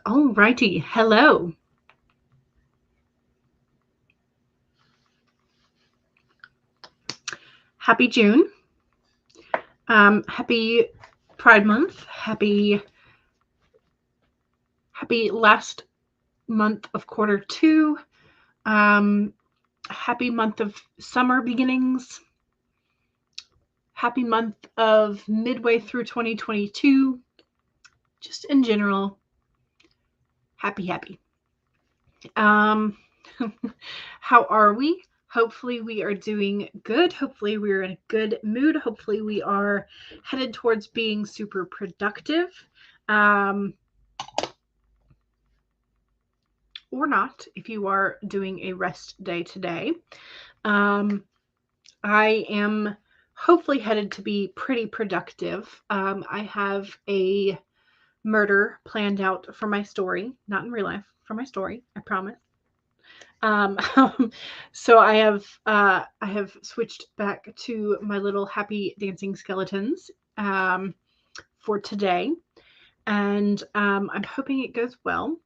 Alrighty, hello. Happy June. Happy Pride Month. Happy last month of Q2. Happy month of summer beginnings. Happy month of midway through 2022. Just in general, happy. How are we? Hopefully we are doing good. Hopefully we're in a good mood. Hopefully we are headed towards being super productive. Or not, if you are doing a rest day today. I am hopefully headed to be pretty productive. I have a murder planned out for my story, not in real life, for my story, I promise. So I have switched back to my little happy dancing skeletons for today, and I'm hoping it goes well.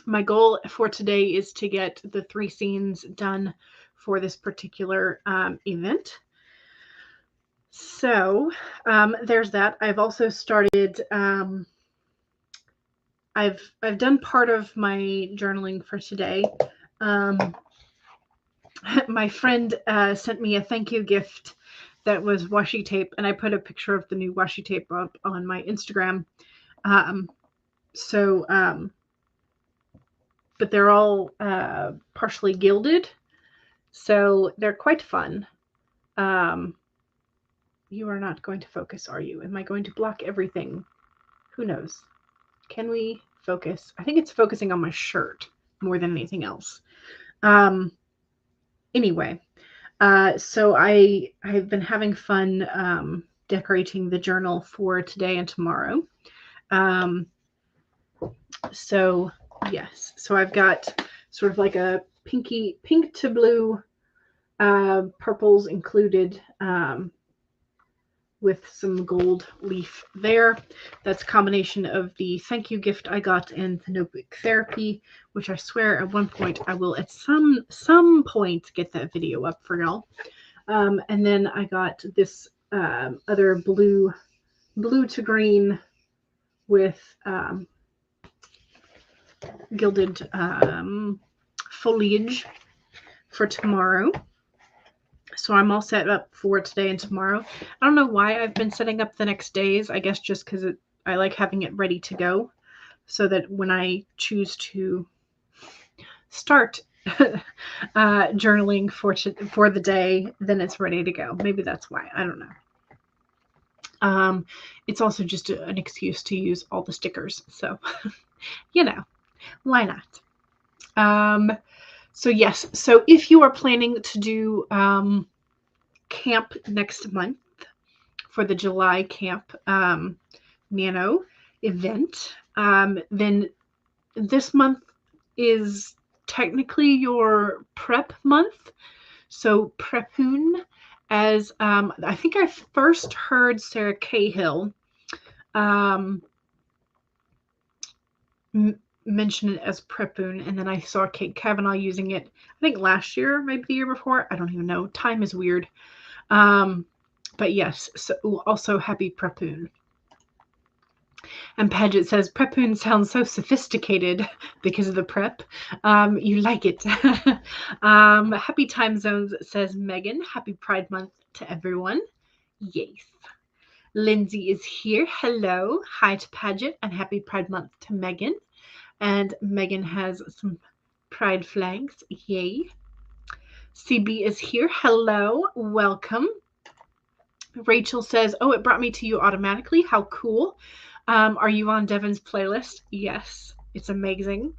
My goal for today is to get the 3 scenes done for this particular event. So there's that. I've also started. I've done part of my journaling for today. My friend sent me a thank you gift that was washi tape, and I put a picture of the new washi tape up on my Instagram. But they're all partially gilded, so they're quite fun. You are not going to focus, are you? Am I going to block everything? Who knows? Can we focus? I think it's focusing on my shirt more than anything else. Anyway, so I've been having fun decorating the journal for today and tomorrow. So yes, so I've got sort of like a pink to blue, purples included, with some gold leaf there. That's a combination of the thank you gift I got and the notebook therapy, which I swear at one point I will at some point get that video up for y'all. And then I got this other blue to green with gilded foliage for tomorrow. So I'm all set up for today and tomorrow. I don't know why I've been setting up the next days. I guess just because I like having it ready to go, so that when I choose to start journaling for the day, then it's ready to go. Maybe that's why. I don't know. It's also just an excuse to use all the stickers. So, why not? So yes, so if you are planning to do camp next month for the July Camp Nano event, then this month is technically your prep month. So Prepune, as I think I first heard Sarah Cahill mention it as Prepune, and then I saw Kate Kavanaugh using it, I think last year, maybe the year before. I don't even know. Time is weird. But yes, so also happy Prepune. And Paget says, Prepune sounds so sophisticated because of the prep. You like it. Happy time zones, says Megan. Happy Pride Month to everyone. Yes. Lindsay is here. Hello. Hi to Paget, and happy Pride Month to Megan. And Megan has some pride flags. Yay. CB is here. Hello. Welcome. Rachel says, oh, it brought me to you automatically. How cool. Are you on Devin's playlist? Yes. It's amazing.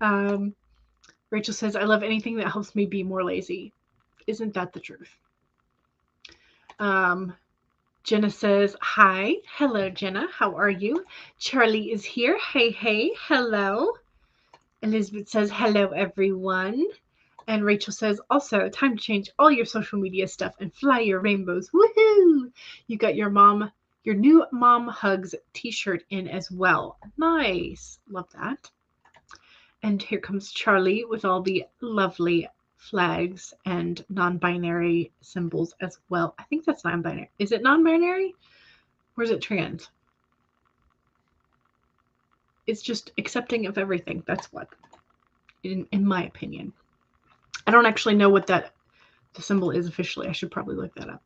Rachel says, I love anything that helps me be more lazy. Isn't that the truth? Jenna says, hi. Hello, Jenna. How are you? Charlie is here. Hey. Hello. Elizabeth says, hello, everyone. And Rachel says, also, time to change all your social media stuff and fly your rainbows. Woohoo! You got your mom your new Mom Hugs t-shirt in as well. Nice. Love that. And here comes Charlie with all the lovely flags and non-binary symbols as well. I think that's non-binary. Is it non-binary? Or is it trans? It's just accepting of everything. That's what, in my opinion. I don't actually know what the symbol is officially. I should probably look that up.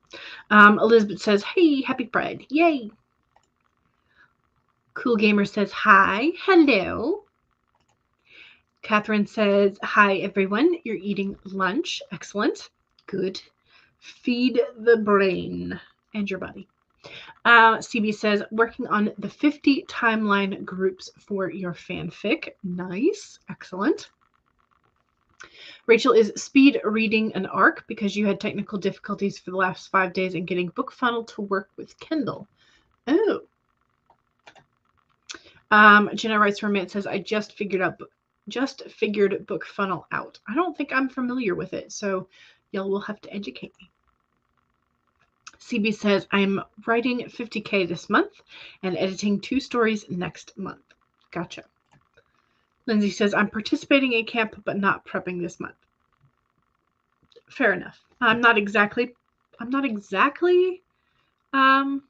Elizabeth says, hey, happy Pride. Yay. Cool Gamer says, hi. Hello. Catherine says, hi, everyone. You're eating lunch. Excellent. Good. Feed the brain and your body. CB says, working on the 50 timeline groups for your fanfic. Nice. Excellent. Rachel is speed reading an ARC because you had technical difficulties for the last 5 days in getting BookFunnel to work with Kindle. Oh. Jenna writes Romance says, I just figured BookFunnel out. I don't think I'm familiar with it, so y'all will have to educate me. CB says, I'm writing 50K this month and editing 2 stories next month. Gotcha. Lindsay says, I'm participating in camp, but not prepping this month. Fair enough. I'm not exactly prepping,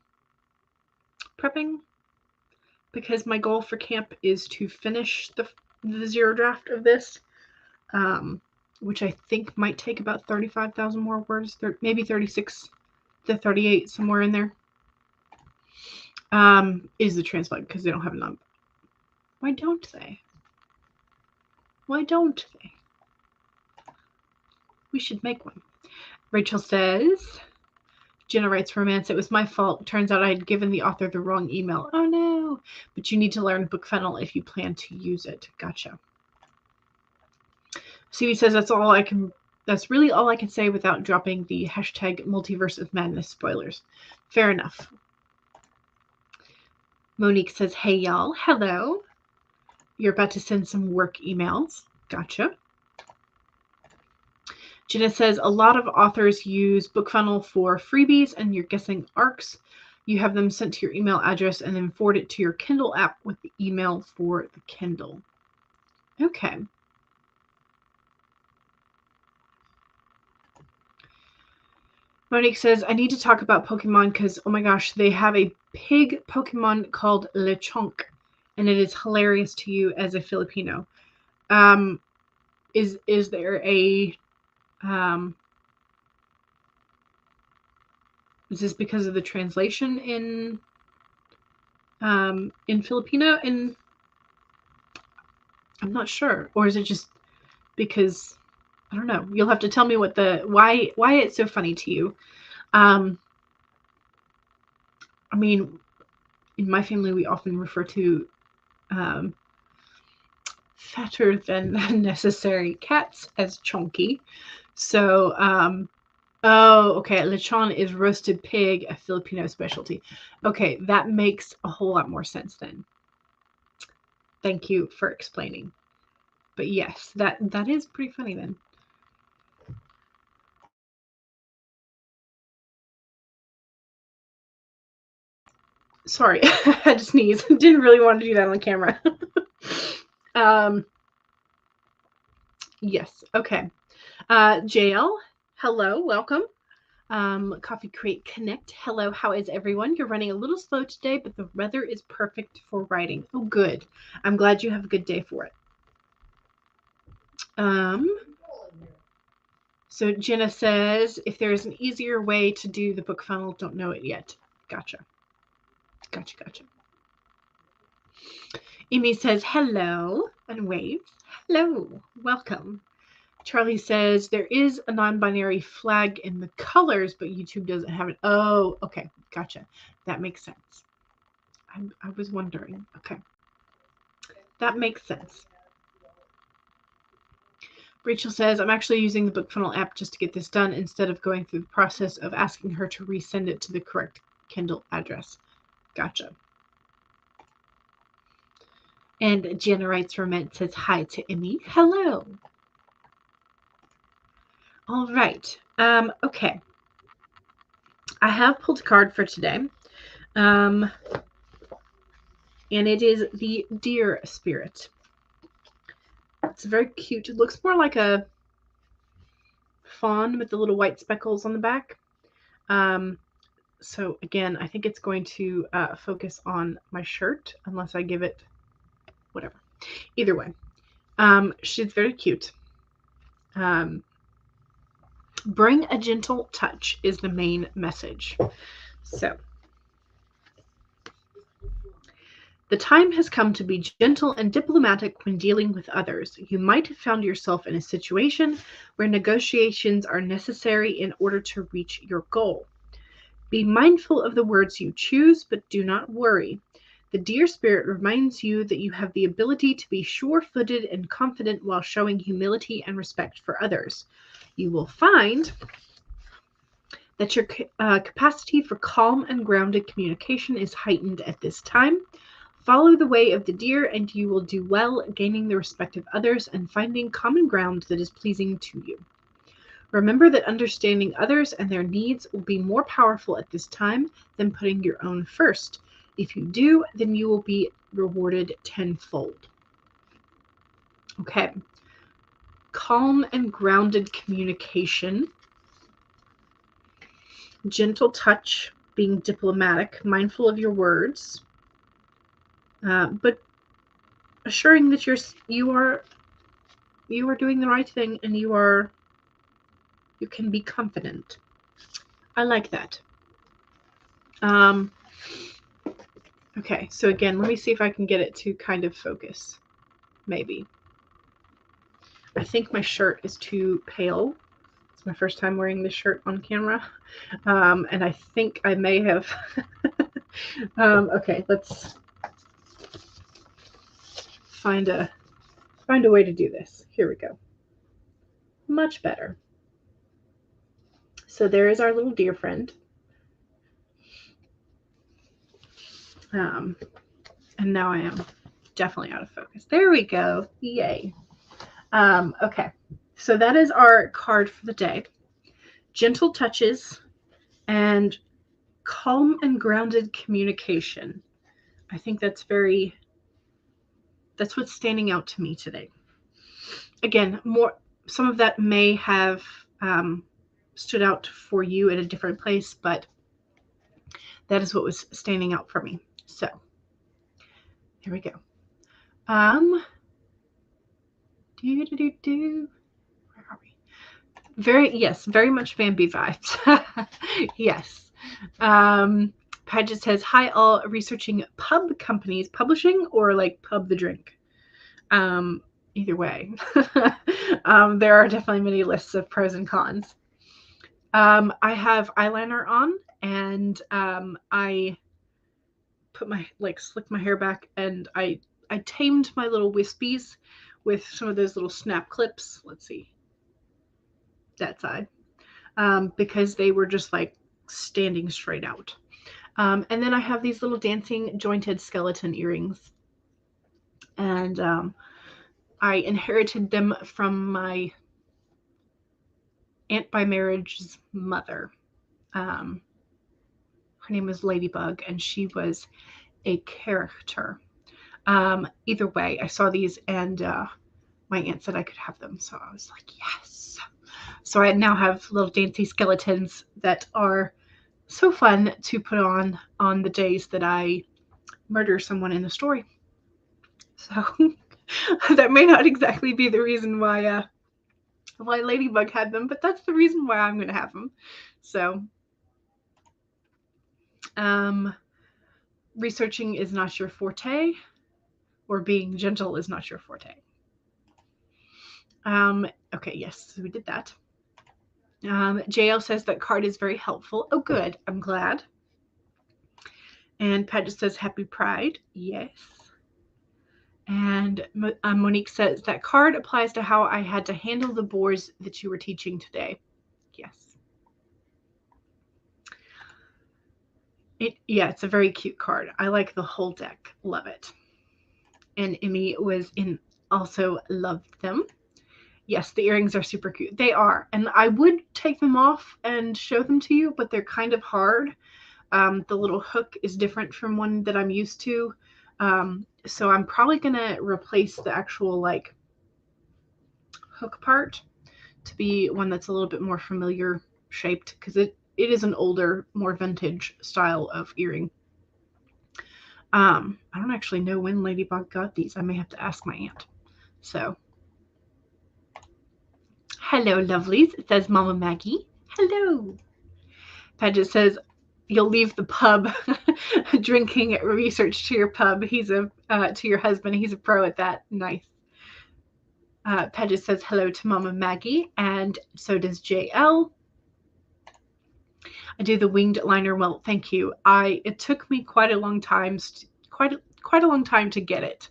because my goal for camp is to finish the zero draft of this, which I think might take about 35,000 more words, maybe 36 to 38, somewhere in there. Is the translate, because they don't have a number. Why don't they? Why don't they? We should make one. Rachel says, Jenna writes Romance, it was my fault. Turns out I had given the author the wrong email. Oh no. But you need to learn BookFunnel if you plan to use it. Gotcha. CB says that's really all I can say without dropping the hashtag Multiverse of Madness spoilers. Fair enough. Monique says, hey y'all, hello. You're about to send some work emails. Gotcha. Jenna says, a lot of authors use BookFunnel for freebies, and you're guessing ARCs. You have them sent to your email address and then forward it to your Kindle app with the email for the Kindle. Okay. Monique says, I need to talk about Pokemon because, oh my gosh, they have a pig Pokemon called Lechonk, and it is hilarious to you as a Filipino. Is there a... is this because of the translation in Filipino? I'm not sure. Or is it just because... I don't know. You'll have to tell me what why it's so funny to you. I mean, in my family, we often refer to fatter than necessary cats as chonky. So, oh, okay. Lechon is roasted pig, a Filipino specialty. Okay, that makes a whole lot more sense then. Thank you for explaining. But yes, that is pretty funny then. Sorry, I had to sneeze. Didn't really want to do that on camera. Yes, okay. JL, hello, welcome. Coffee Crate Connect, hello, how is everyone? You're running a little slow today, but the weather is perfect for writing. Oh, good. I'm glad you have a good day for it. So Jenna says, if there is an easier way to do the BookFunnel, don't know it yet. Gotcha. Gotcha. Amy says, hello, and waves. Hello, welcome. Charlie says, there is a non-binary flag in the colors, but YouTube doesn't have it. Oh, okay, gotcha. That makes sense. I was wondering. Okay. That makes sense. Rachel says, I'm actually using the BookFunnel app just to get this done instead of going through the process of asking her to resend it to the correct Kindle address. Gotcha. And Jenna writes Romance says hi to Emmy. Hello. All right. Okay. I have pulled a card for today. And it is the deer spirit. It's very cute. It looks more like a fawn with the little white speckles on the back. So again, I think it's going to focus on my shirt unless I give it whatever. Either way, she's very cute. Bring a gentle touch is the main message. So the time has come to be gentle and diplomatic when dealing with others. You might have found yourself in a situation where negotiations are necessary in order to reach your goal. Be mindful of the words you choose, but do not worry. The deer spirit reminds you that you have the ability to be sure-footed and confident while showing humility and respect for others. You will find that your capacity for calm and grounded communication is heightened at this time. Follow the way of the deer and you will do well, gaining the respect of others and finding common ground that is pleasing to you. Remember that understanding others and their needs will be more powerful at this time than putting your own first. If you do, then you will be rewarded tenfold. Okay. Calm and grounded communication. Gentle touch, being diplomatic, mindful of your words, but assuring that you are doing the right thing and you can be confident. I like that. Okay, so again, let me see if I can get it to kind of focus. Maybe. I think my shirt is too pale. It's my first time wearing this shirt on camera. And I think I may have... okay, let's find a way to do this. Here we go. Much better. So there is our little deer friend. And now I am definitely out of focus. There we go. Yay. Okay. So that is our card for the day. Gentle touches and calm and grounded communication. I think that's what's standing out to me today. Again, some of that may have stood out for you at a different place, but that is what was standing out for me. So here we go. Where are we? Very much Bambi vibes. Yes. Paget says, hi all, researching pub companies, publishing or like pub the drink? Either way. There are definitely many lists of pros and cons. I have eyeliner on and I put slicked my hair back and I tamed my little wispies with some of those little snap clips. Let's see. That side. Because they were just like standing straight out. And then I have these little dancing jointed skeleton earrings. And I inherited them from my aunt by marriage's mother. Her name was Ladybug, and she was a character. Either way, I saw these, and my aunt said I could have them, so I was like, yes. So I now have little dainty skeletons that are so fun to put on the days that I murder someone in the story. So that may not exactly be the reason why Ladybug had them, but that's the reason why I'm going to have them. So researching is not your forte, or being gentle is not your forte. Okay, yes, so we did that. JL says that card is very helpful. Oh, good. I'm glad. And Paget says happy Pride. Yes. And Monique says that card applies to how I had to handle the boars that you were teaching today. Yes. It's a very cute card. I like the whole deck. Love it. And Emmy also loved them. Yes, the earrings are super cute. They are. And I would take them off and show them to you, but they're kind of hard. The little hook is different from one that I'm used to. So I'm probably going to replace the actual like hook part to be one that's a little bit more familiar shaped, because it is an older, more vintage style of earring. I don't actually know when Ladybug got these. I may have to ask my aunt. So, hello, lovelies, says Mama Maggie. Hello. Paget says, you'll leave the pub drinking research to your pub. He's to your husband. He's a pro at that. Nice. Paget says hello to Mama Maggie, and so does JL. I do the winged liner well. Thank you. It took me quite a long time to get it.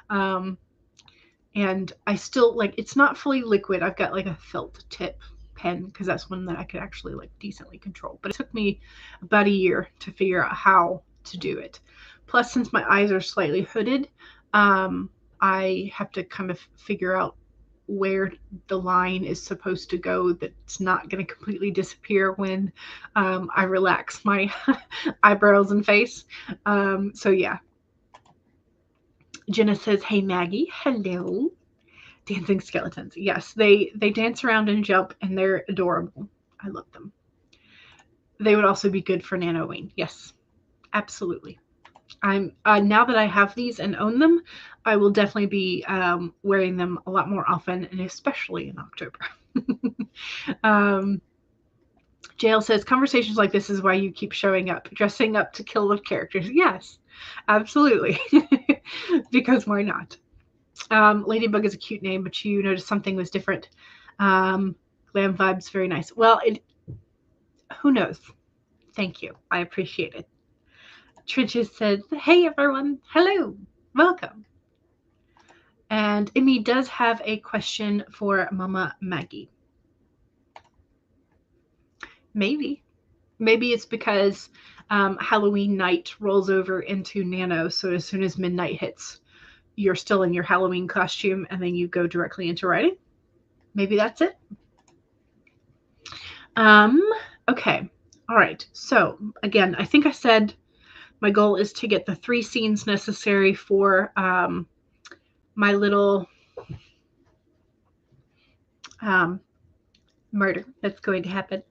And I still like, it's not fully liquid. I've got like a felt tip pen because that's one that I could actually like decently control. But it took me about a year to figure out how to do it. Plus, since my eyes are slightly hooded, I have to kind of figure out where the line is supposed to go that's not going to completely disappear when I relax my eyebrows and face. So yeah. Jenna says, hey Maggie, hello. Dancing skeletons. Yes, they dance around and jump and they're adorable. I love them. They would also be good for Nanoween. Yes, absolutely. I'm now that I have these and own them, I will definitely be wearing them a lot more often, and especially in October. JL says, conversations like this is why you keep showing up, dressing up to kill the characters. Yes, absolutely. Because why not? Ladybug is a cute name, but you noticed something was different. Glam vibes, very nice. Well, who knows? Thank you. I appreciate it. Trenches says, hey everyone, hello, welcome. And Emmy does have a question for Mama Maggie. Maybe it's because Halloween night rolls over into Nano, so as soon as midnight hits, you're still in your Halloween costume and then you go directly into writing. Maybe that's it. Okay. All right. So again, I think I said my goal is to get the 3 scenes necessary for my little murder that's going to happen.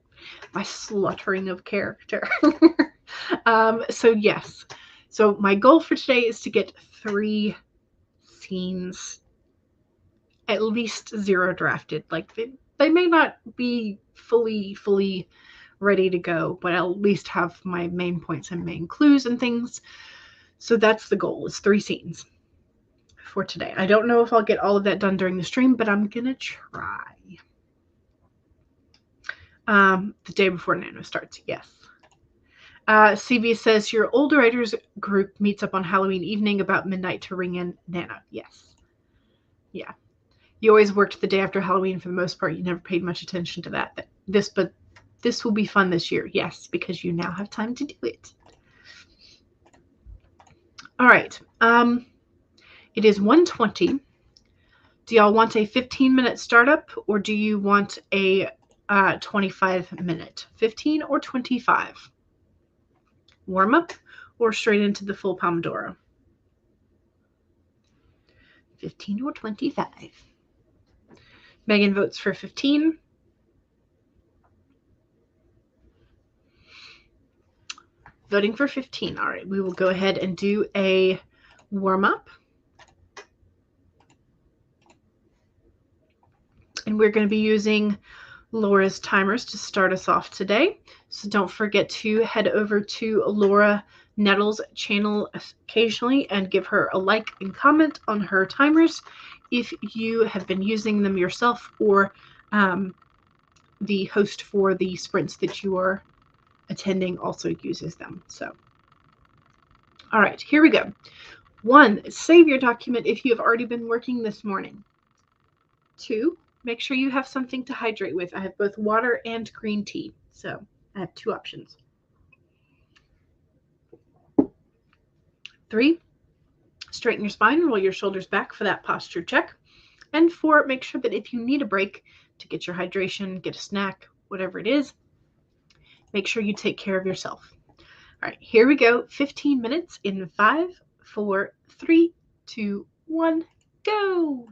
My slaughtering of character. So yes. So my goal for today is to get 3 scenes, at least 0 drafted. Like they may not be fully ready to go, but I'll at least have my main points and main clues and things. So that's the goal, is 3 scenes for today. I don't know if I'll get all of that done during the stream, but I'm gonna try. The day before Nano starts, yes. CV says, your older writers group meets up on Halloween evening about midnight to ring in Nano. Yes. Yeah. You always worked the day after Halloween for the most part. You never paid much attention to that. But this will be fun this year. Yes, because you now have time to do it. All right. It is 1:20. Do y'all want a 15-minute startup, or do you want a 25-minute? 15 or 25? Warm up or straight into the full Pomodoro? 15 or 25? Megan votes for 15. Voting for 15. All right, we will go ahead and do a warm-up. And we're going to be using Laura's timers to start us off today. So don't forget to head over to Laura Nettles' channel occasionally and give her a like and comment on her timers if you have been using them yourself, or the host for the sprints that you are attending also uses them. So, all right, here we go. 1, save your document if you have already been working this morning. 2, make sure you have something to hydrate with. I have both water and green tea, so I have 2 options. 3, straighten your spine, roll your shoulders back for that posture check. And 4, make sure that if you need a break to get your hydration, get a snack, whatever it is, make sure you take care of yourself. All right, here we go. 15 minutes in 5, 4, 3, 2, 1, go.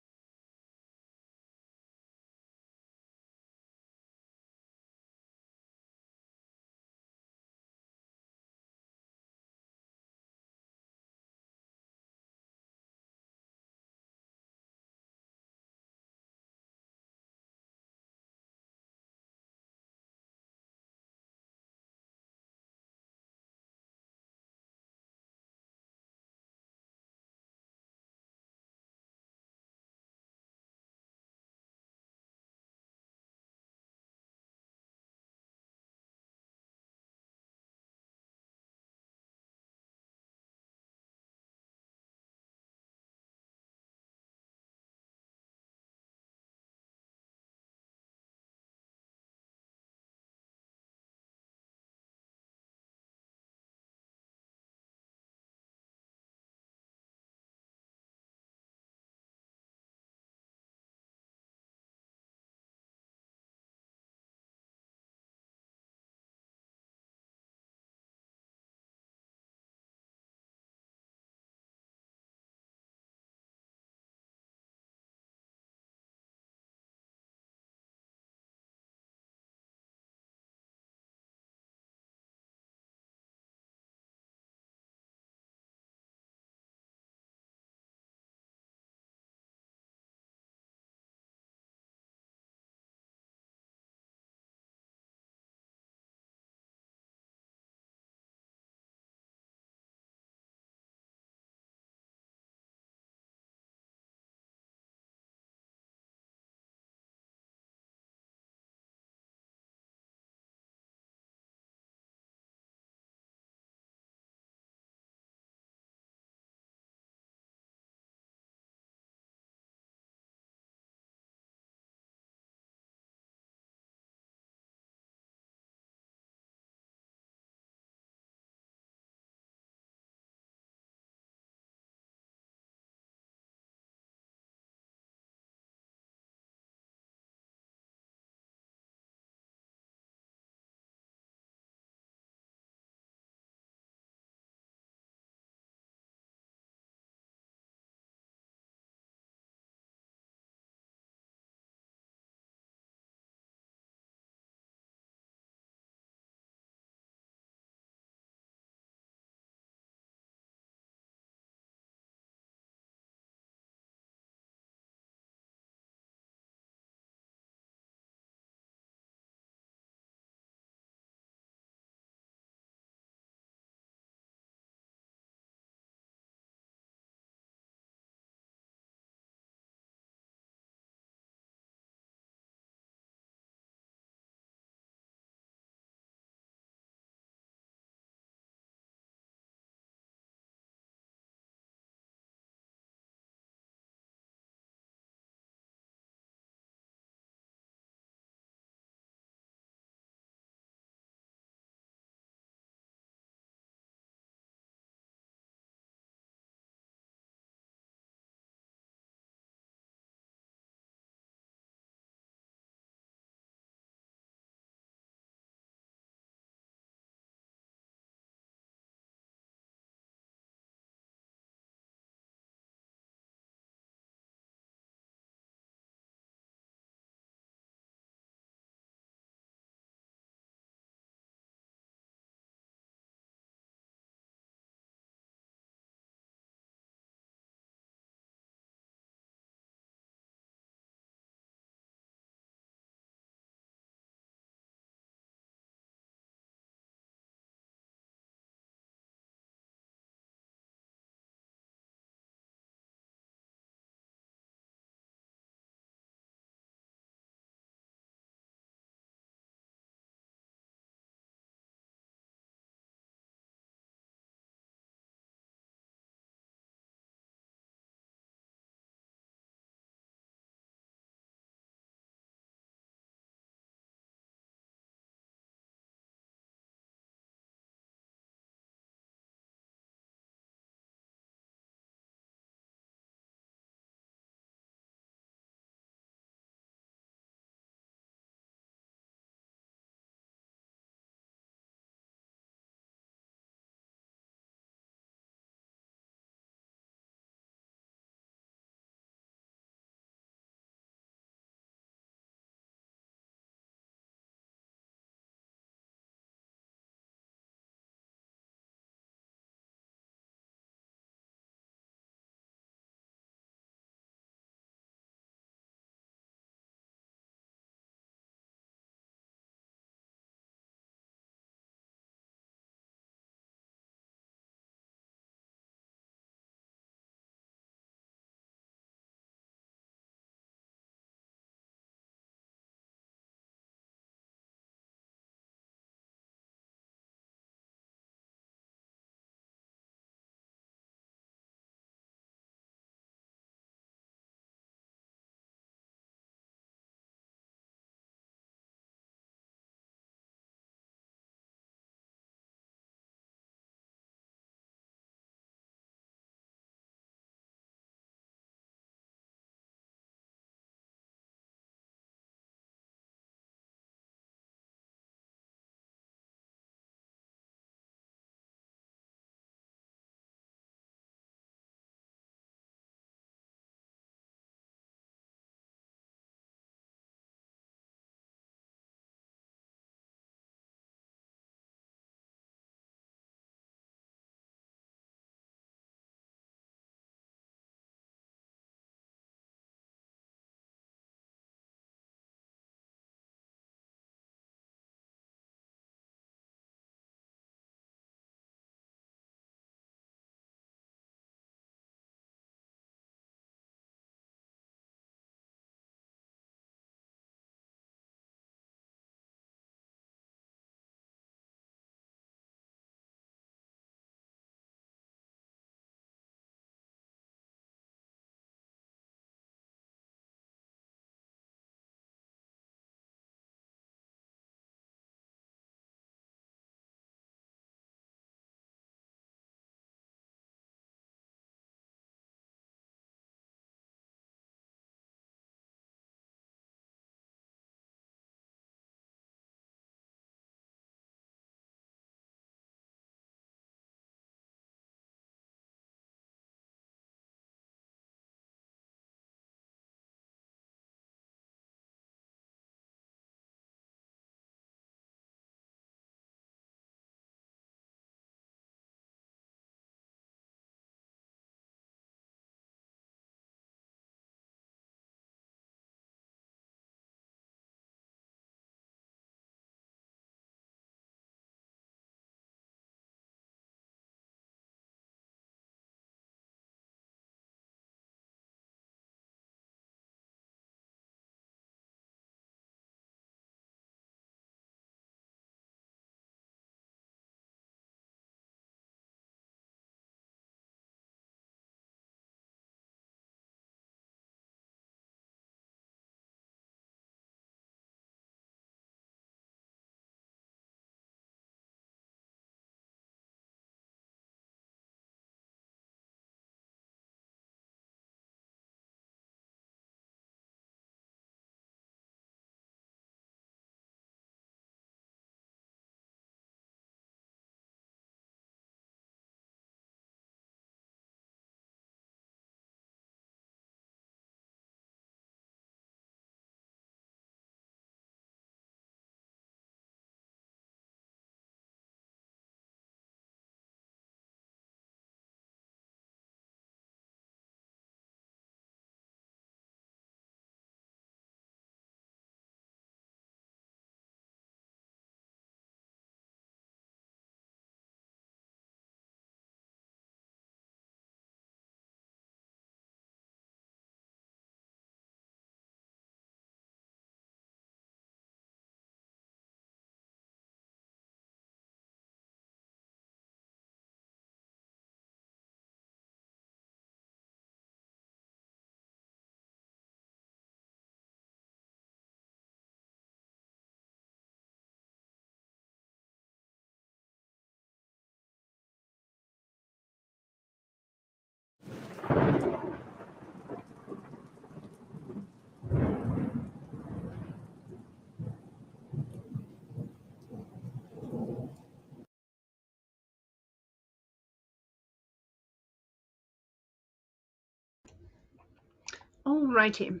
Alrighty.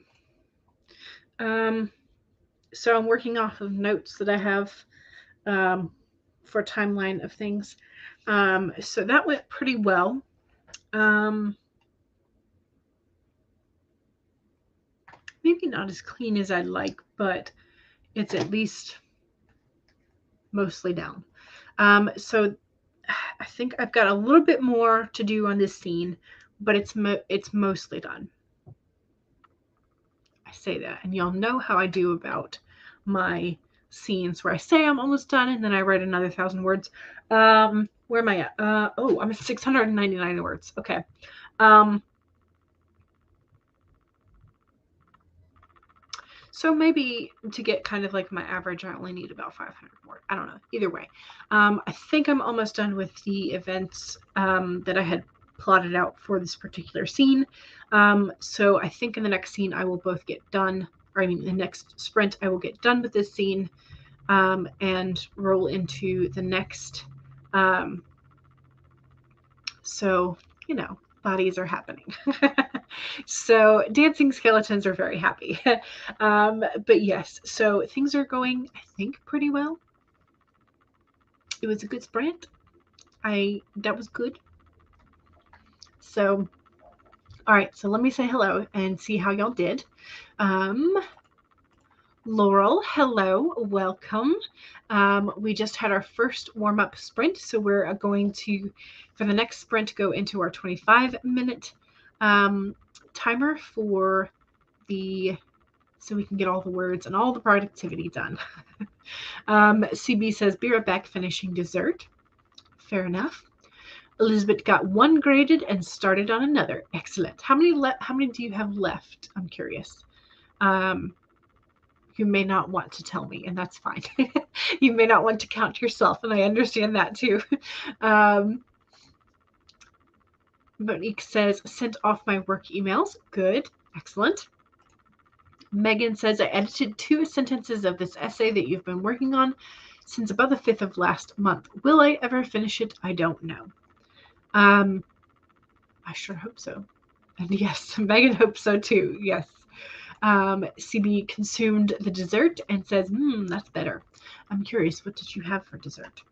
So I'm working off of notes that I have for a timeline of things. So that went pretty well. Maybe not as clean as I'd like, but it's at least mostly down. So I think I've got a little bit more to do on this scene, but it's mostly done. I say that, and y'all know how I do about my scenes where I say I'm almost done and then I write another 1,000 words. Where am I at? Oh, I'm at 699 words. Okay. So maybe to get kind of like my average, I only need about 500 words. I don't know. Either way, I think I'm almost done with the events that I had plotted out for this particular scene. So I think in the next scene I will both get done, or I mean the next sprint I will get done with this scene and roll into the next. So, you know, bodies are happening. So dancing skeletons are very happy. But yes, so things are going, I think, pretty well. It was a good sprint. That was good. So, all right, so let me say hello and see how y'all did. Laurel, hello, welcome. We just had our first warm-up sprint, so we're going to, for the next sprint, go into our 25-minute timer for so we can get all the words and all the productivity done. CB says, be right back, finishing dessert. Fair enough. Elizabeth got one graded and started on another. Excellent. How many do you have left? I'm curious. You may not want to tell me, and that's fine. You may not want to count yourself, and I understand that too. Monique says, sent off my work emails. Good. Excellent. Megan says, I edited 2 sentences of this essay that you've been working on since about the 5th of last month. Will I ever finish it? I don't know. I sure hope so. And yes, Megan hopes so too. Yes. CB consumed the dessert and says, that's better. I'm curious, what did you have for dessert?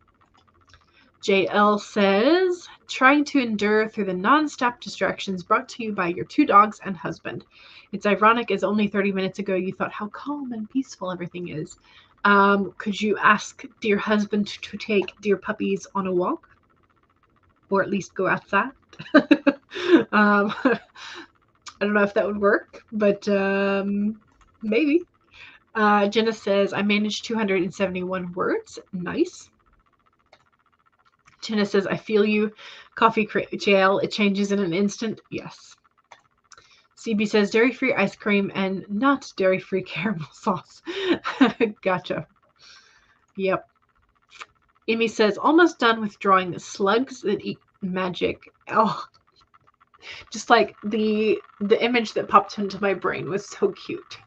JL says, trying to endure through the non-stop distractions brought to you by your 2 dogs and husband. It's ironic as only 30 minutes ago you thought how calm and peaceful everything is. Could you ask dear husband to take dear puppies on a walk? Or at least go outside? I don't know if that would work, but maybe. Jenna says, I managed 271 words. Nice. Jenna says, I feel you. Coffee jail, it changes in an instant. Yes. CB says, dairy-free ice cream and not dairy-free caramel sauce. Gotcha. Yep. Amy says, almost done with drawing the slugs that eat magic. Oh, just like the image that popped into my brain was so cute.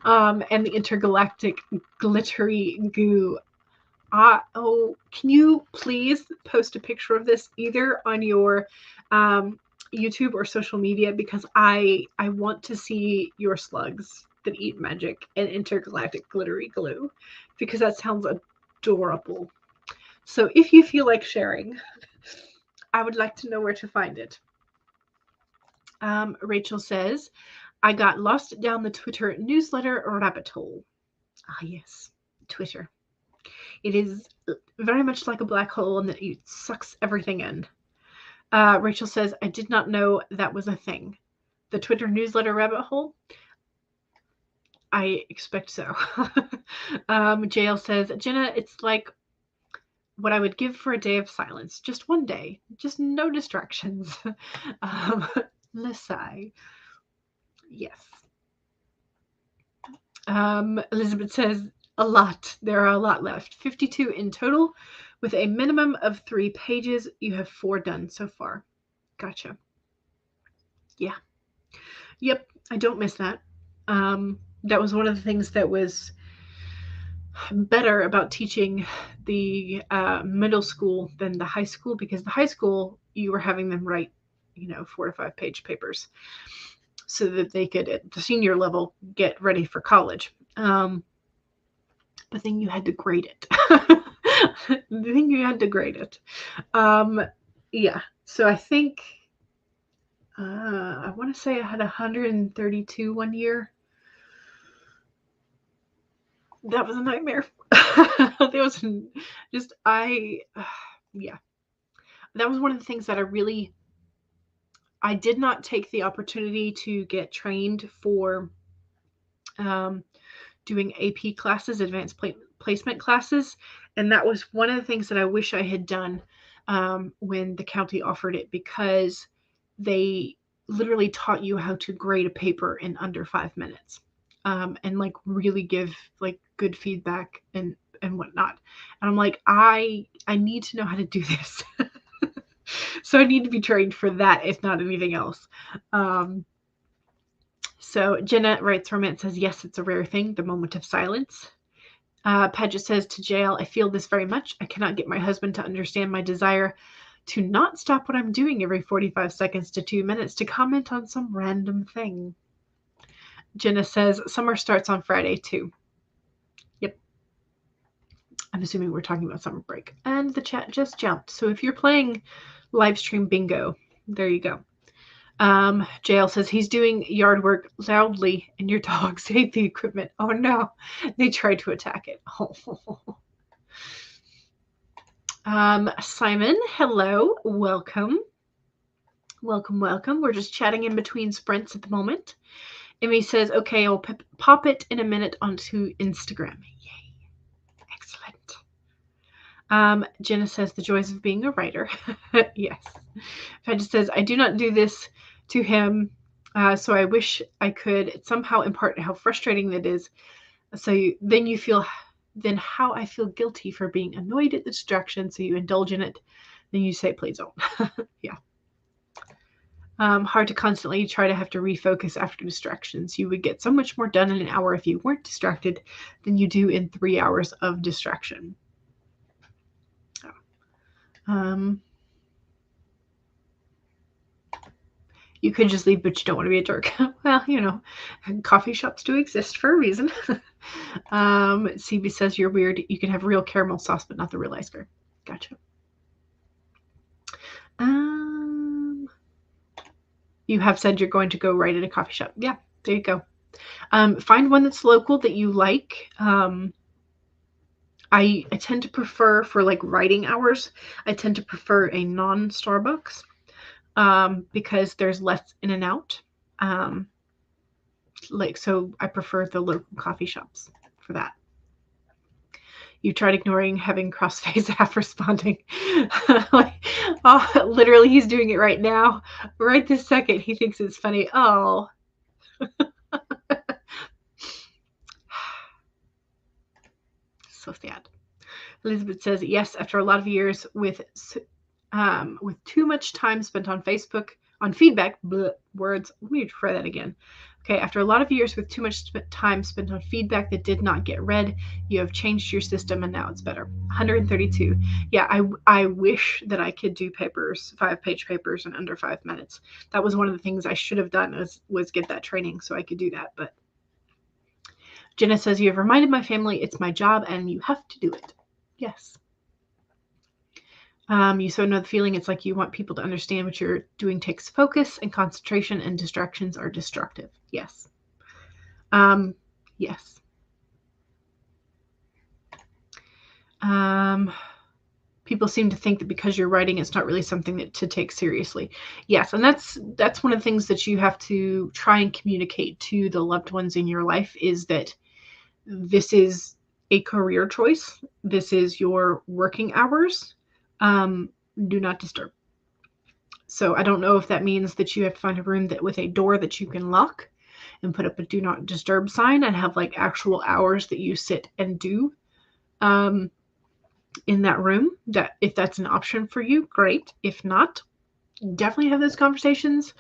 And the intergalactic glittery goo. Can you please post a picture of this either on your YouTube or social media, because I want to see your slugs that eat magic and intergalactic glittery glue, because that sounds adorable. So if you feel like sharing, I would like to know where to find it. Rachel says, I got lost down the Twitter newsletter rabbit hole. Ah, yes, Twitter. It is very much like a black hole and that it sucks everything in. Rachel says, I did not know that was a thing. The Twitter newsletter rabbit hole? I expect so. JL says, Jenna, it's like what I would give for a day of silence. Just one day. Just no distractions. Lesai. Yes. Elizabeth says, a lot. There are a lot left. 52 in total, with a minimum of 3 pages. You have 4 done so far. Gotcha. Yeah. Yep. I don't miss that. That was one of the things that was better about teaching the middle school than the high school, because the high school, you were having them write, 4 to 5 page papers so that they could, at the senior level, get ready for college. But then you had to grade it. Yeah. So I think, I want to say I had 132 one year. That was a nightmare. That was just, yeah. That was one of the things that I did not take the opportunity to get trained for doing AP classes, advanced placement classes. And that was one of the things that I wish I had done when the county offered it, because they literally taught you how to grade a paper in under 5 minutes. And like really give like good feedback and whatnot. And I'm like, I need to know how to do this. So I need to be trained for that, if not anything else. So Jenna writes, romance says, yes, it's a rare thing, the moment of silence. Paget says, to jail, I feel this very much. I cannot get my husband to understand my desire to not stop what I'm doing every 45 seconds to 2 minutes to comment on some random thing. Jenna says, summer starts on Friday too. Yep. I'm assuming we're talking about summer break. And the chat just jumped. So if you're playing live stream bingo, there you go. JL says he's doing yard work loudly and your dogs hate the equipment. Oh no, they tried to attack it. Simon, hello, welcome. Welcome. We're just chatting in between sprints at the moment. Emmy says, okay, I'll pop it in a minute onto Instagram. Yay. Excellent. Jenna says, the joys of being a writer. Yes. Paget says, I do not do this to him, so I wish I could somehow impart how frustrating that is. So then you feel, then how I feel guilty for being annoyed at the distraction, so you indulge in it. Then you say, please don't. Yeah. Hard to constantly try to have to refocus after distractions. You would get so much more done in an hour if you weren't distracted than you do in 3 hours of distraction. You could just leave, but you don't want to be a jerk. Well, coffee shops do exist for a reason. CB says, you're weird. You can have real caramel sauce, but not the real ice cream. Gotcha. You have said you're going to go right at a coffee shop. Yeah, there you go. Find one that's local that you like. I tend to prefer, for like writing hours, I tend to prefer a non-Starbucks because there's less in and out. So I prefer the local coffee shops for that. You tried ignoring having cross-face half responding. Literally, he's doing it right now. Right this second, he thinks it's funny. Oh. So sad. Elizabeth says, yes, after a lot of years with too much time spent on Facebook, on feedback, words. Let me try that again. Okay, after a lot of years with too much time spent on feedback that did not get read, you have changed your system and now it's better. 132. Yeah, I wish that I could do papers, 5-page papers in under 5 minutes. That was one of the things I should have done was get that training so I could do that. But Jenna says, you have reminded my family it's my job and you have to do it. Yes. You so know the feeling. It's like you want people to understand what you're doing takes focus and concentration, and distractions are destructive. Yes. Yes. People seem to think that because you're writing, it's not really something to take seriously. Yes, and that's one of the things that you have to try and communicate to the loved ones in your life, is that this is a career choice. This is your working hours. Do not disturb. So I don't know if that means that you have to find a room with a door that you can lock and put up a do not disturb sign and have like actual hours that you sit and do in that room. That if that's an option for you, great. If not, definitely have those conversations.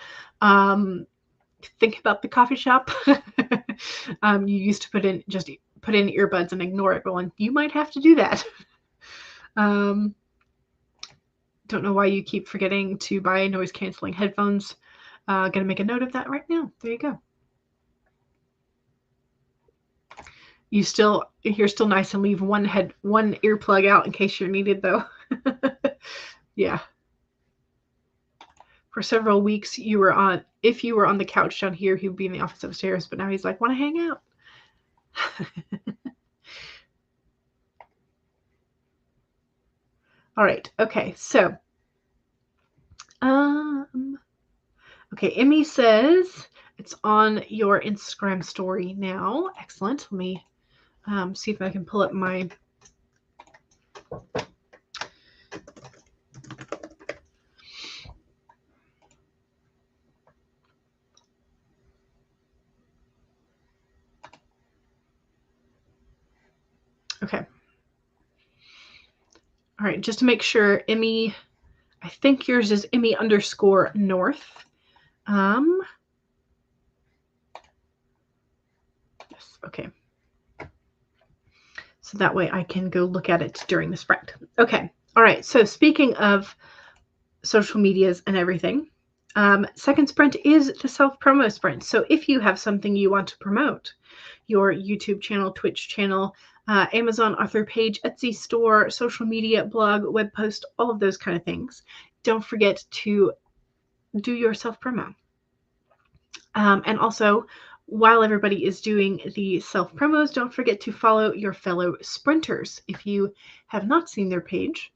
Think about the coffee shop. You used to put in earbuds and ignore everyone. You might have to do that. Don't know why you keep forgetting to buy noise canceling headphones. Gonna make a note of that right now. There you go. You're still nice and leave one earplug out in case you're needed though. Yeah. For several weeks if you were on the couch down here, he would be in the office upstairs, but now he's like, want to hang out. All right. Okay. So, okay. Emmy says it's on your Instagram story now. Excellent. Let me see if I can pull up my. Okay. All right. Just to make sure, Emmy, I think yours is Emmy_North. Yes. Okay. So that way I can go look at it during the sprint. Okay. All right. So speaking of social medias and everything, second sprint is the self-promo sprint. So if you have something you want to promote, your YouTube channel, Twitch channel, Amazon author page, Etsy store, social media, blog, web post, all of those kind of things, don't forget to do your self-promo. And also, while everybody is doing the self-promos, don't forget to follow your fellow sprinters. If you have not seen their page,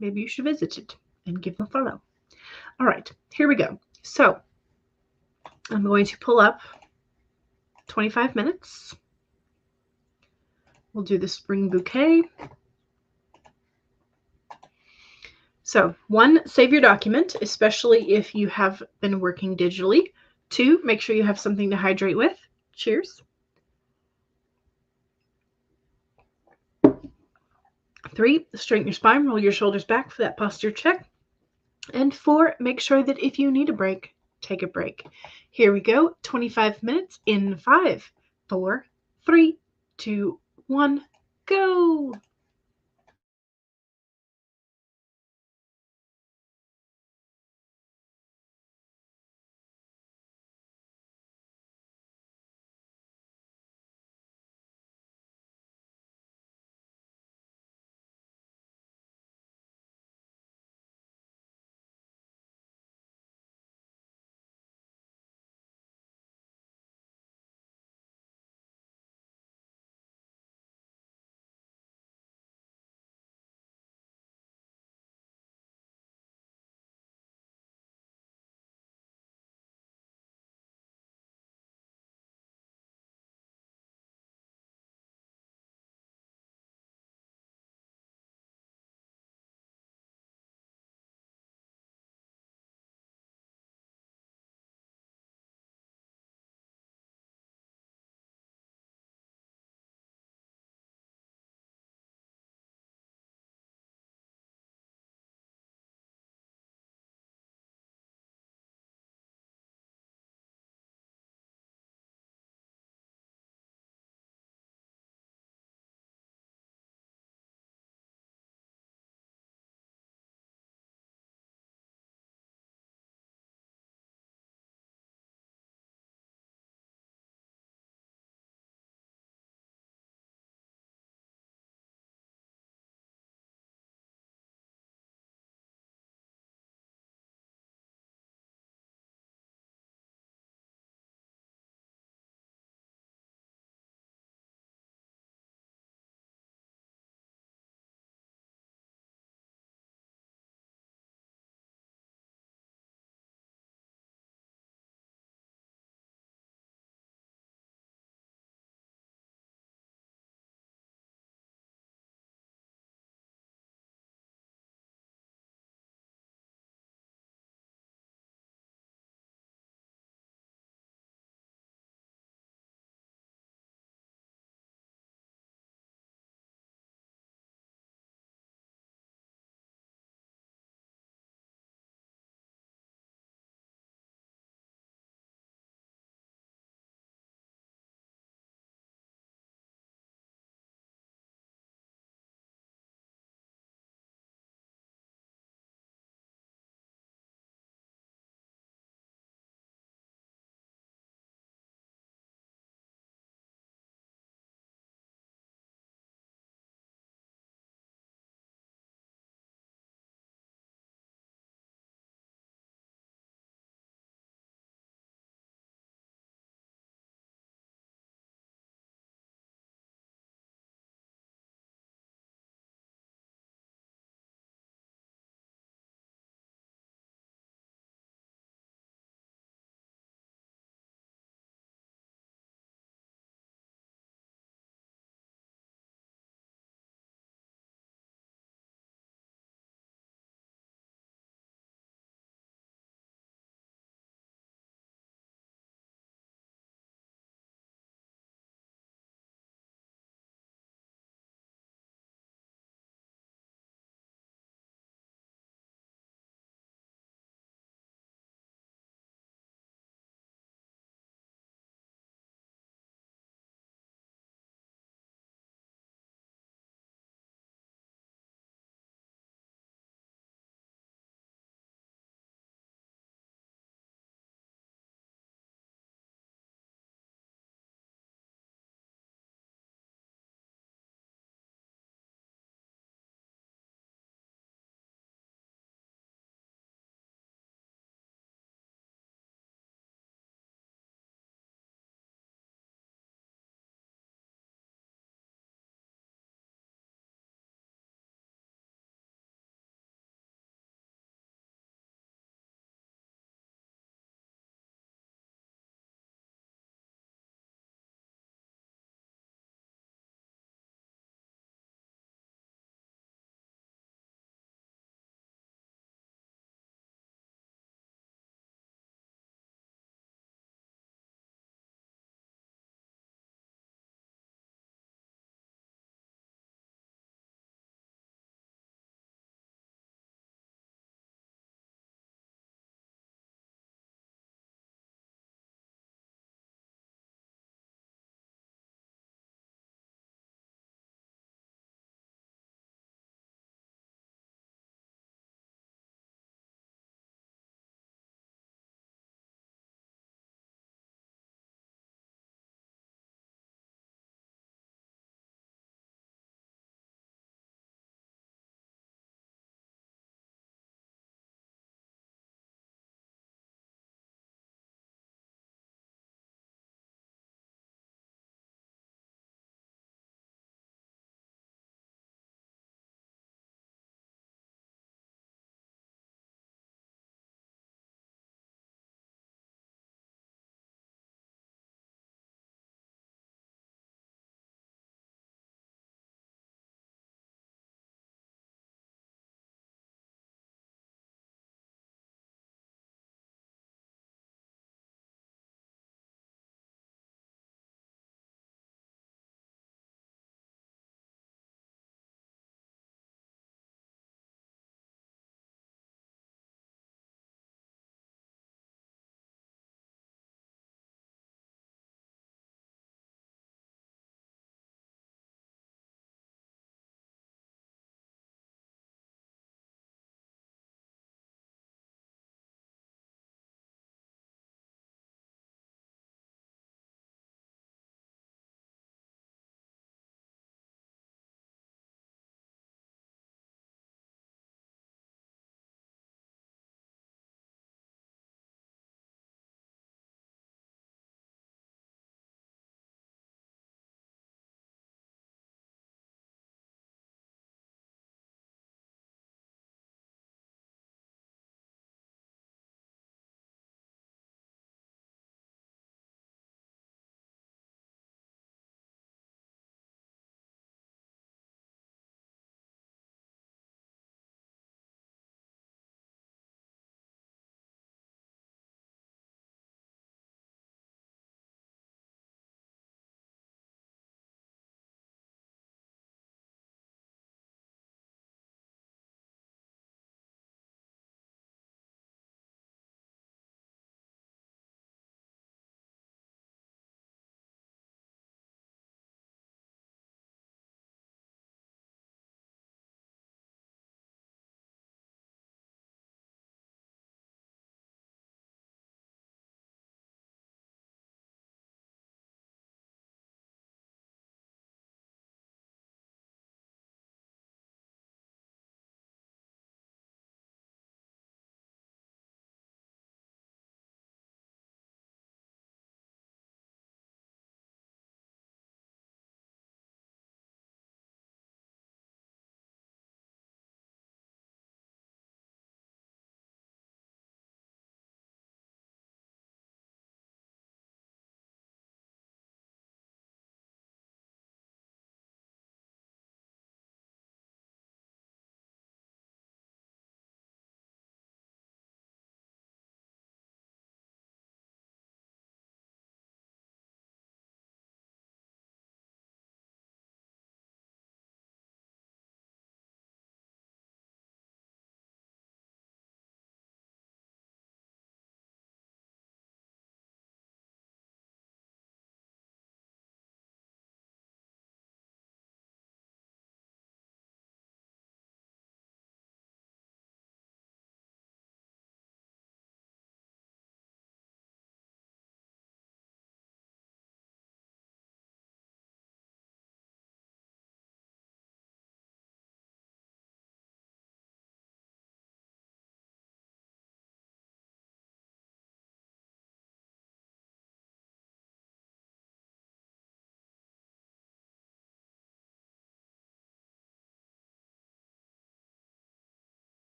maybe you should visit it and give them a follow. All right, here we go. So I'm going to pull up 25 minutes. We'll do the spring bouquet. So 1, save your document, especially if you have been working digitally. 2, make sure you have something to hydrate with. Cheers. 3, straighten your spine, roll your shoulders back for that posture check. And 4, make sure that if you need a break, take a break. Here we go, 25 minutes in 5, 4, 3, 2, 1, go.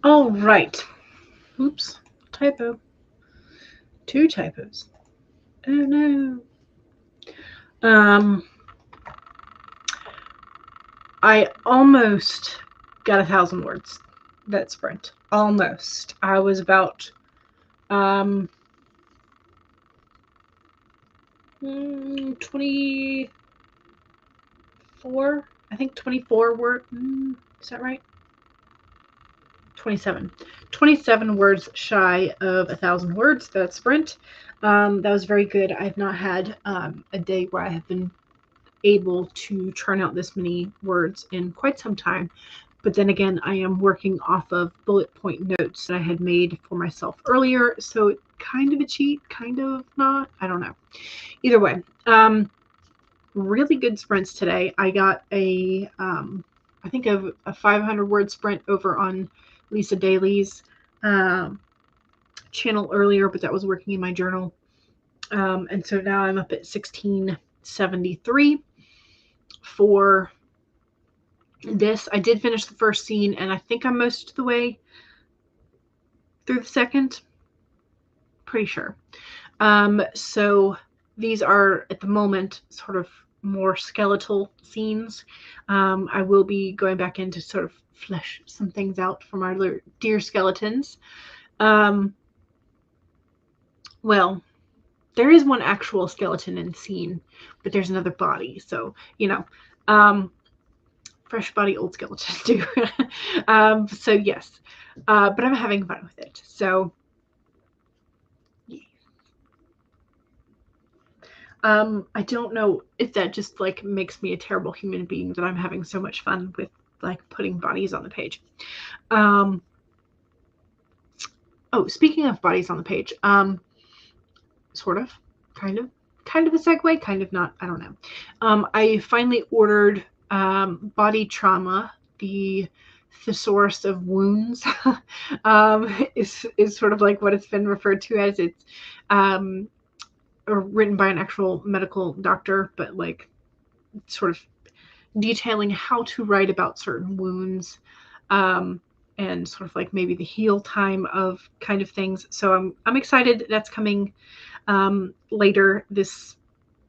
All right. Oops. Typo. 2 typos. Oh no. I almost got 1,000 words that sprint. Almost. I was about 24. I think 24 word. Is that right? 27. 27 words shy of 1,000 words. That sprint. That was very good. I've not had a day where I have been able to churn out this many words in quite some time. But then again, I am working off of bullet point notes that I had made for myself earlier. So kind of a cheat, kind of not. I don't know. Either way, really good sprints today. I got I think a 500 word sprint over on Lisa Daly's channel earlier, but that was working in my journal. And so now I'm up at 1673 for this. I did finish the first scene, and I think I'm most of the way through the second. Pretty sure. So these are, at the moment, sort of more skeletal scenes. I will be going back in to sort of flesh some things out from our dear skeletons. Well, there is one actual skeleton in the scene, but there's another body. So, fresh body, old skeleton too. So yes, but I'm having fun with it. So yeah. I don't know if that just like makes me a terrible human being that I'm having so much fun with like putting bodies on the page. Oh, speaking of bodies on the page, sort of, kind of a segue, kind of not. I don't know. I finally ordered Body Trauma, the Thesaurus of Wounds. Is sort of like what it's been referred to as. It's written by an actual medical doctor, but like sort of detailing how to write about certain wounds, and sort of like maybe the heal time of kind of things. So I'm excited. That's coming later this.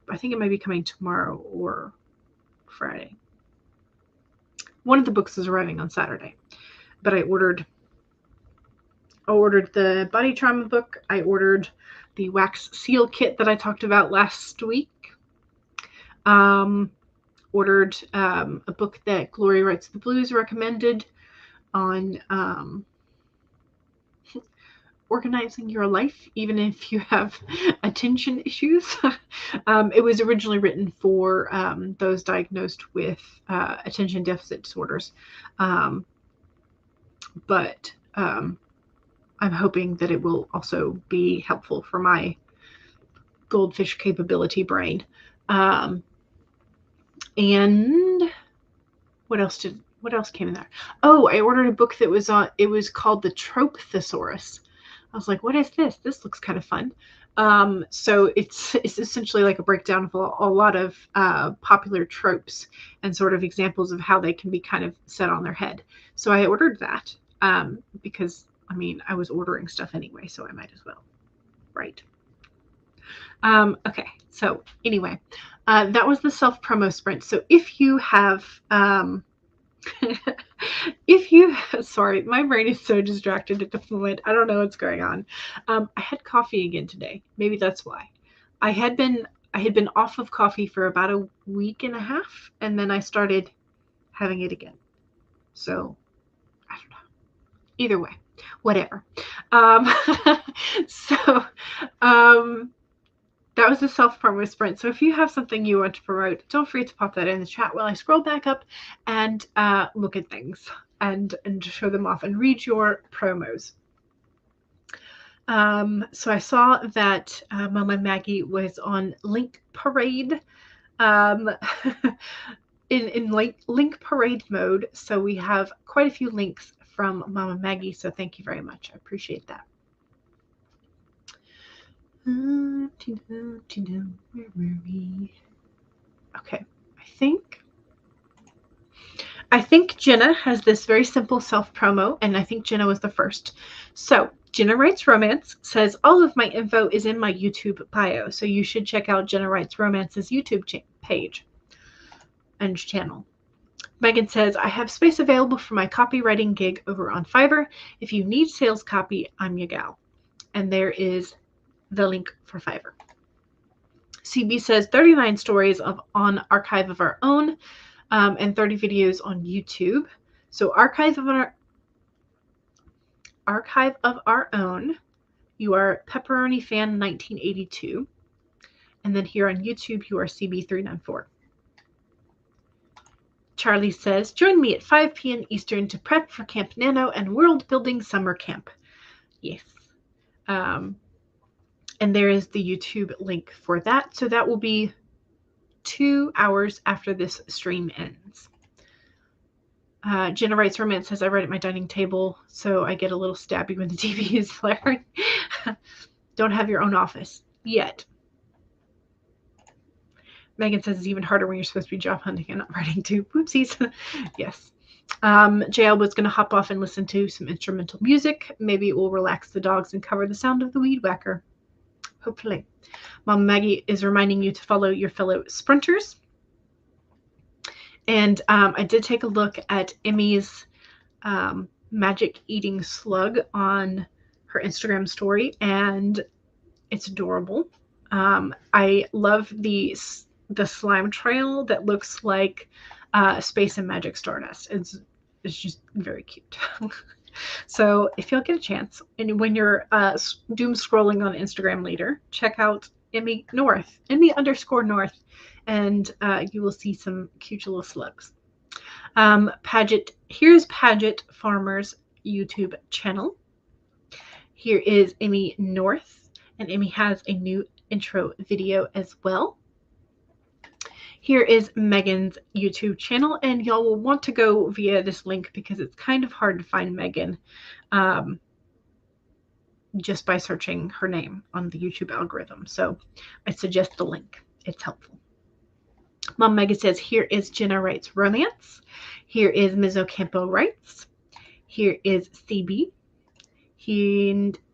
I think it might be coming tomorrow or Friday. One of the books is arriving on Saturday, but I ordered the Body Trauma book. I ordered the wax seal kit that I talked about last week. Ordered a book that Glory Writes the Blues recommended on organizing your life, even if you have attention issues. It was originally written for those diagnosed with attention deficit disorders. But I'm hoping that it will also be helpful for my goldfish capability brain. And what else came in there? Oh, I ordered a book that was it was called the Trope Thesaurus. I was like, what is this? This looks kind of fun. So it's essentially like a breakdown of a lot of popular tropes and sort of examples of how they can be kind of set on their head. So I ordered that because, I mean, I was ordering stuff anyway, so I might as well. Right. Okay, so anyway, that was the self-promo sprint. So if you have sorry, my brain is so distracted at the moment. I don't know what's going on. I had coffee again today. Maybe that's why. I had been off of coffee for about a week and a half, and then I started having it again. So I don't know. Either way, whatever. That was the self-promo sprint. So if you have something you want to promote, don't forget to pop that in the chat while I scroll back up and look at things and show them off and read your promos. So I saw that Mama Maggie was on Link Parade, in link parade mode. So we have quite a few links from Mama Maggie, so thank you very much. I appreciate that. Where were we? Okay, I think Jenna has this very simple self-promo, and I think Jenna was the first. So Jenna Writes Romance says, all of my info is in my YouTube bio, so you should check out Jenna Writes Romance's YouTube page and channel. Megan says, I have space available for my copywriting gig over on Fiverr. If you need sales copy, I'm your gal. And there is the link for Fiverr. CB says 39 stories on Archive of Our Own and 30 videos on YouTube. So Archive of Our Own, you are Pepperoni Fan 1982. And then here on YouTube, you are CB394. Charlie says, join me at 5 p.m. Eastern to prep for Camp Nano and World Building Summer Camp. Yes. And there is the YouTube link for that. So that will be 2 hours after this stream ends. Jenna Writes Romance says, I write at my dining table, so I get a little stabby when the TV is flaring. Don't have your own office yet. Megan says it's even harder when you're supposed to be job hunting and not writing too. Whoopsies. Yes. JL was going to hop off and listen to some instrumental music. Maybe it will relax the dogs and cover the sound of the weed whacker. Hopefully. Mom Maggie is reminding you to follow your fellow sprinters. And I did take a look at Emmy's magic eating slug on her Instagram story, and it's adorable. I love the slime trail that looks like Space and Magic Stardust. It's just very cute. So if y'all get a chance, and when you're doom scrolling on Instagram later, check out Emmy_North, and you will see some cute little slugs. Here's Paget Farmer's YouTube channel. Here is Emmy North, and Emmy has a new intro video as well. Here is Megan's YouTube channel, and y'all will want to go via this link because it's kind of hard to find Megan just by searching her name on the YouTube algorithm. So I suggest the link. It's helpful. Mom Megan says, here is Jenna Writes Romance. Here is Ms. Ocampo Writes. Here is CB.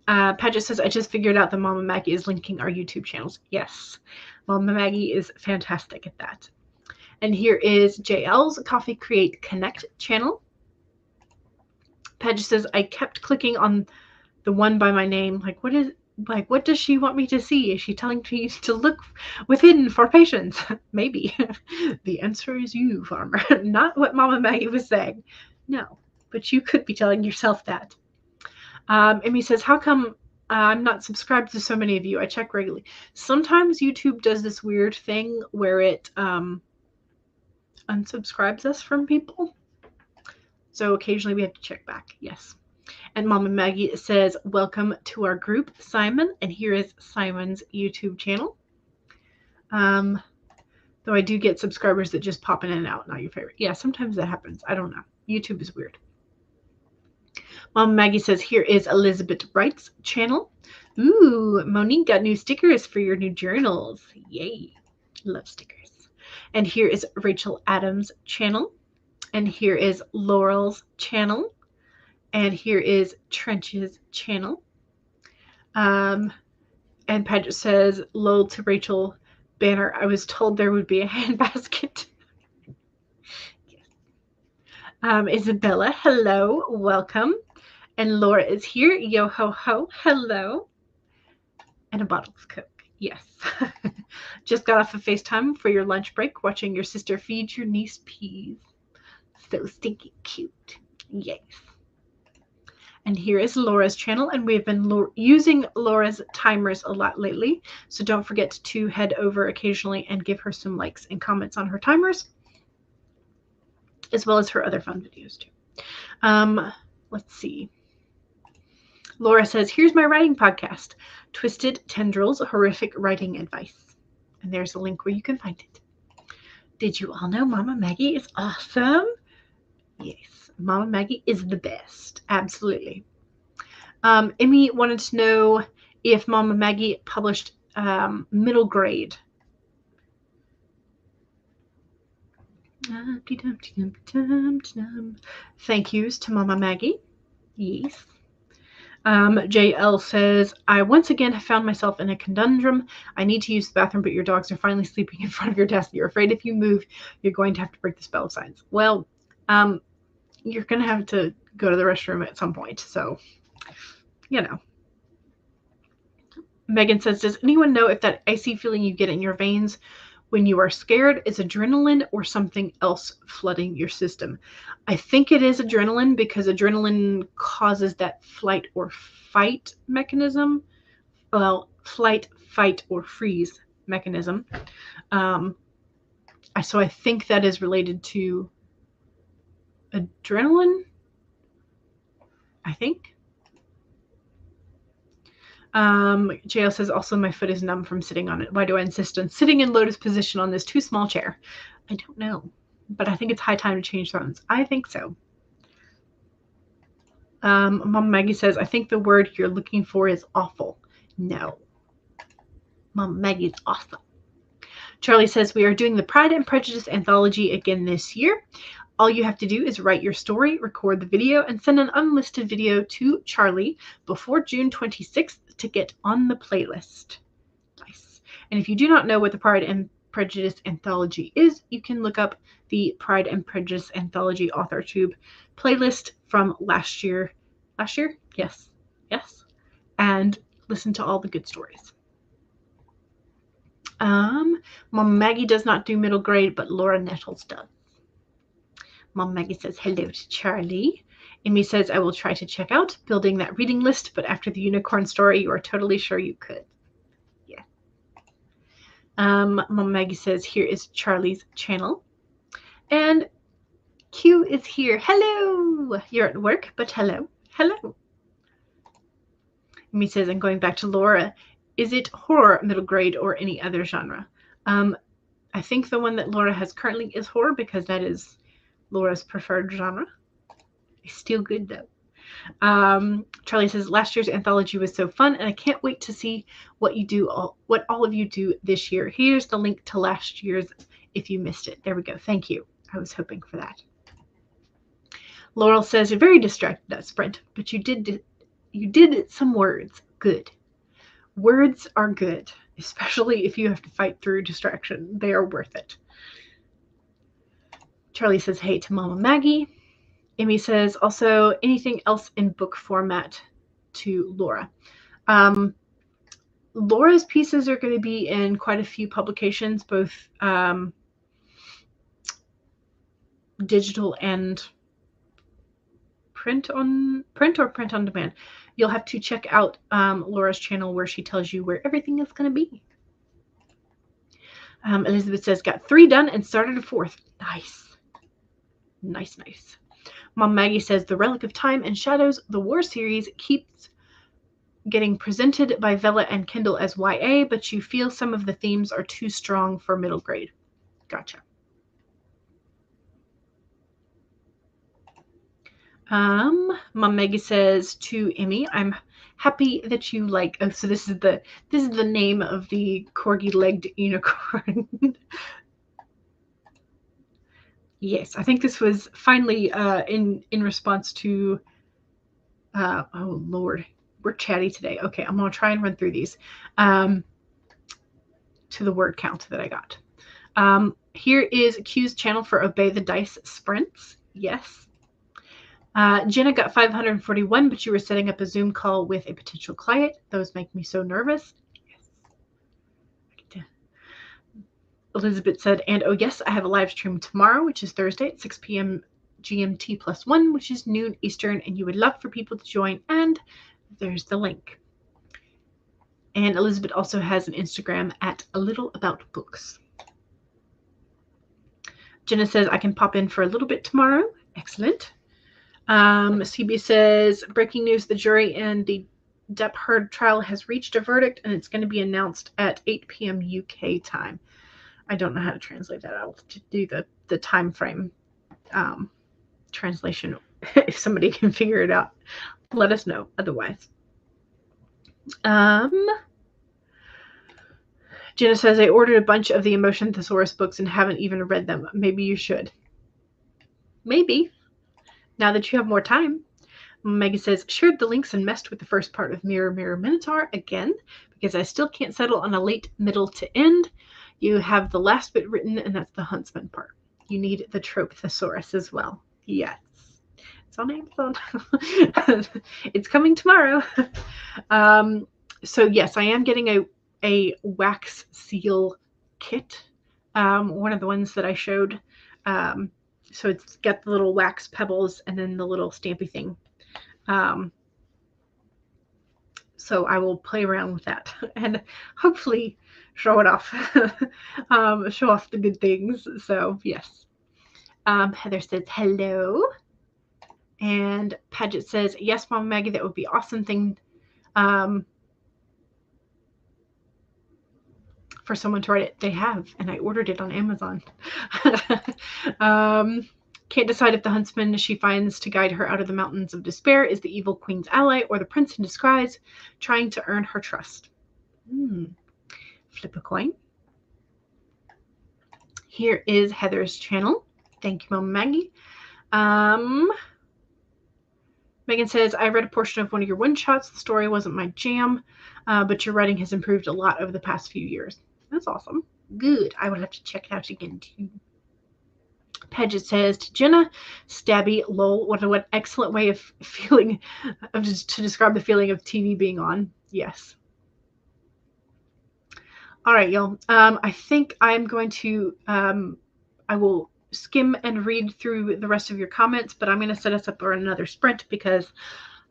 Paget says, I just figured out that Mama Maggie is linking our YouTube channels. Yes, Mama Maggie is fantastic at that. And here is JL's Coffee Create Connect channel. Paget says, I kept clicking on the one by my name. What does she want me to see? Is she telling me to look within for patience? Maybe. The answer is you, farmer. Not what Mama Maggie was saying. No, but you could be telling yourself that. Emmy says, how come I'm not subscribed to so many of you? I check regularly. Sometimes YouTube does this weird thing where it unsubscribes us from people. So occasionally we have to check back. Yes. And Mama Maggie says, welcome to our group, Simon. And here is Simon's YouTube channel. Though I do get subscribers that just pop in and out, not your favorite. Yeah, sometimes that happens. I don't know. YouTube is weird. Mama Maggie says, here is Elizabeth Wright's channel. Ooh, Monique got new stickers for your new journals. Yay. Love stickers. And here is Rachel Adams' channel. And here is Laurel's channel. And here is Trench's channel. And Paget says, lol to Rachel banner. I was told there would be a handbasket. Yes. Isabella, hello, welcome. And Laura is here. Yo ho ho, hello. And a bottle of Coke. Yes. Just got off of FaceTime for your lunch break, watching your sister feed your niece peas. So stinky cute. Yes. And here is Laura's channel, and we've been using Laura's timers a lot lately, so don't forget to head over occasionally and give her some likes and comments on her timers, as well as her other fun videos too. Let's see. Laura says, here's my writing podcast, Twisted Tendrils, Horrific Writing Advice. And there's a link where you can find it. Did you all know Mama Maggie is awesome? Yes. Mama Maggie is the best. Absolutely. Emmy wanted to know if Mama Maggie published middle grade. Thank yous to Mama Maggie. Yes. JL says, I once again have found myself in a conundrum. I need to use the bathroom, but your dogs are finally sleeping in front of your desk. You're afraid if you move, you're going to have to break the spell of silence. Well, you're going to have to go to the restroom at some point. So, you know. Megan says, does anyone know if that icy feeling you get in your veins when you are scared is adrenaline or something else flooding your system? I think it is adrenaline because adrenaline causes that flight or fight mechanism. Well, flight, fight, or freeze mechanism. So I think that is related to adrenaline, I think. JL says, also my foot is numb from sitting on it. Why do I insist on sitting in lotus position on this too small chair? I don't know, but I think it's high time to change thrones. I think so. Mom Maggie says, I think the word you're looking for is awful. No. Mom Maggie's awesome. Charlie says, we are doing the Pride and Prejudice anthology again this year. All you have to do is write your story, record the video, and send an unlisted video to Charlie before June 26th to get on the playlist. Nice. And if you do not know what the Pride and Prejudice anthology is, you can look up the Pride and Prejudice anthology authortube playlist from last year. Last year? Yes. Yes. And listen to all the good stories. Mom Maggie does not do middle grade, but Laura Nettles does. Mom Maggie says hello to Charlie. Amy says, I will try to check out building that reading list, but after the unicorn story, you are totally sure you could. Yeah. Mom Maggie says, here is Charlie's channel. And Q is here. Hello. You're at work, but hello. Hello. Amy says, I'm going back to Laura. Is it horror, middle grade, or any other genre? I think the one that Laura has currently is horror because that is Laura's preferred genre. It's still good though. Charlie says, last year's anthology was so fun and I can't wait to see what all of you do this year. Here's the link to last year's if you missed it. There we go. Thank you. I was hoping for that. Laurel says, you're very distracted at Sprint, but you did some words. Good. Words are good, especially if you have to fight through distraction. They are worth it. Charlie says, hey to Mama Maggie. Amy says, also, anything else in book format to Laura? Laura's pieces are going to be in quite a few publications, both digital and print or print on demand. You'll have to check out Laura's channel where she tells you where everything is going to be. Elizabeth says, got 3 done and started a 4th. Nice. Nice, nice. Mom Maggie says, the Relic of Time and Shadows, the War series, keeps getting presented by Vella and Kindle as YA, but you feel some of the themes are too strong for middle grade. Gotcha. Mom Maggie says to Emmy, I'm happy that you like, oh, so this is the name of the corgi-legged unicorn. Yes, I think this was finally in response to, oh Lord, we're chatty today. Okay, I'm going to try and run through these to the word count that I got. Here is Q's channel for Obey the Dice Sprints. Yes. Jenna got 541, but you were setting up a Zoom call with a potential client. Those make me so nervous. Yes. Elizabeth said, and oh yes, I have a live stream tomorrow, which is Thursday at 6 p.m. GMT +1, which is noon Eastern, and you would love for people to join, and there's the link. And Elizabeth also has an Instagram at A Little About Books. Jenna says, I can pop in for a little bit tomorrow. Excellent. CB says, breaking news, the jury in the Depp Heard trial has reached a verdict, and it's going to be announced at 8 p.m. UK time. I don't know how to translate that. I'll do the time frame translation If somebody can figure it out, let us know. Otherwise, Jenna says, I ordered a bunch of the Emotion Thesaurus books and haven't even read them. Maybe you should. Maybe. Now that you have more time. Megan says, shared the links and messed with the first part of Mirror Mirror Minotaur again because I still can't settle on a late, middle to end. You have the last bit written, and that's the Huntsman part. You need the Trope Thesaurus as well. Yes. It's on Amazon. It's coming tomorrow. So yes, I am getting a wax seal kit. One of the ones that I showed. So it's got the little wax pebbles and then the little stampy thing. So I will play around with that and hopefully show it off. Show off the good things. So yes. Heather says hello. And Paget says, yes, Mama Maggie, that would be awesome thing for someone to write it. They have, and I ordered it on Amazon. Can't decide if the huntsman she finds to guide her out of the mountains of despair is the evil queen's ally or the prince in disguise trying to earn her trust. Flip a coin. Here is Heather's channel. Thank you, Mama Maggie. Megan says, I read a portion of one of your one-shots. The story wasn't my jam, but your writing has improved a lot over the past few years. That's awesome. Good. I will have to check it out again, too. Paget says, to Jenna, stabby, lol, what an excellent way of feeling, to describe the feeling of TV being on. Yes. All right, y'all. I think I'm going to, I will skim and read through the rest of your comments, but I'm going to set us up for another sprint because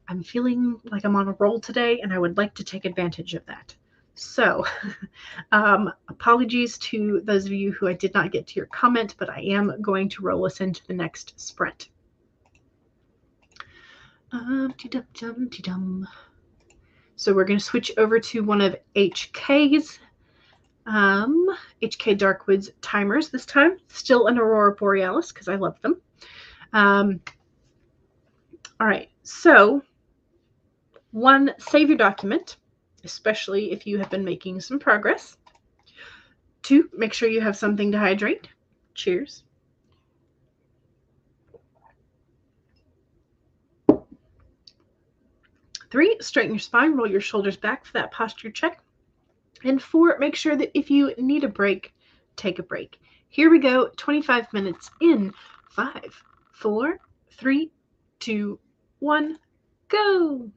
I'm feeling like I'm on a roll today and I would like to take advantage of that. So apologies to those of you who I did not get to your comment, but I am going to roll us into the next sprint. So we're going to switch over to one of HK's HK Darkwood's timers this time. Still an Aurora Borealis because I love them. All right, so 1, save your document, especially if you have been making some progress. 2, make sure you have something to hydrate. Cheers. 3, straighten your spine, roll your shoulders back for that posture check. And 4, make sure that if you need a break, take a break. Here we go, 25 minutes in 5, 4, 3, 2, 1, go.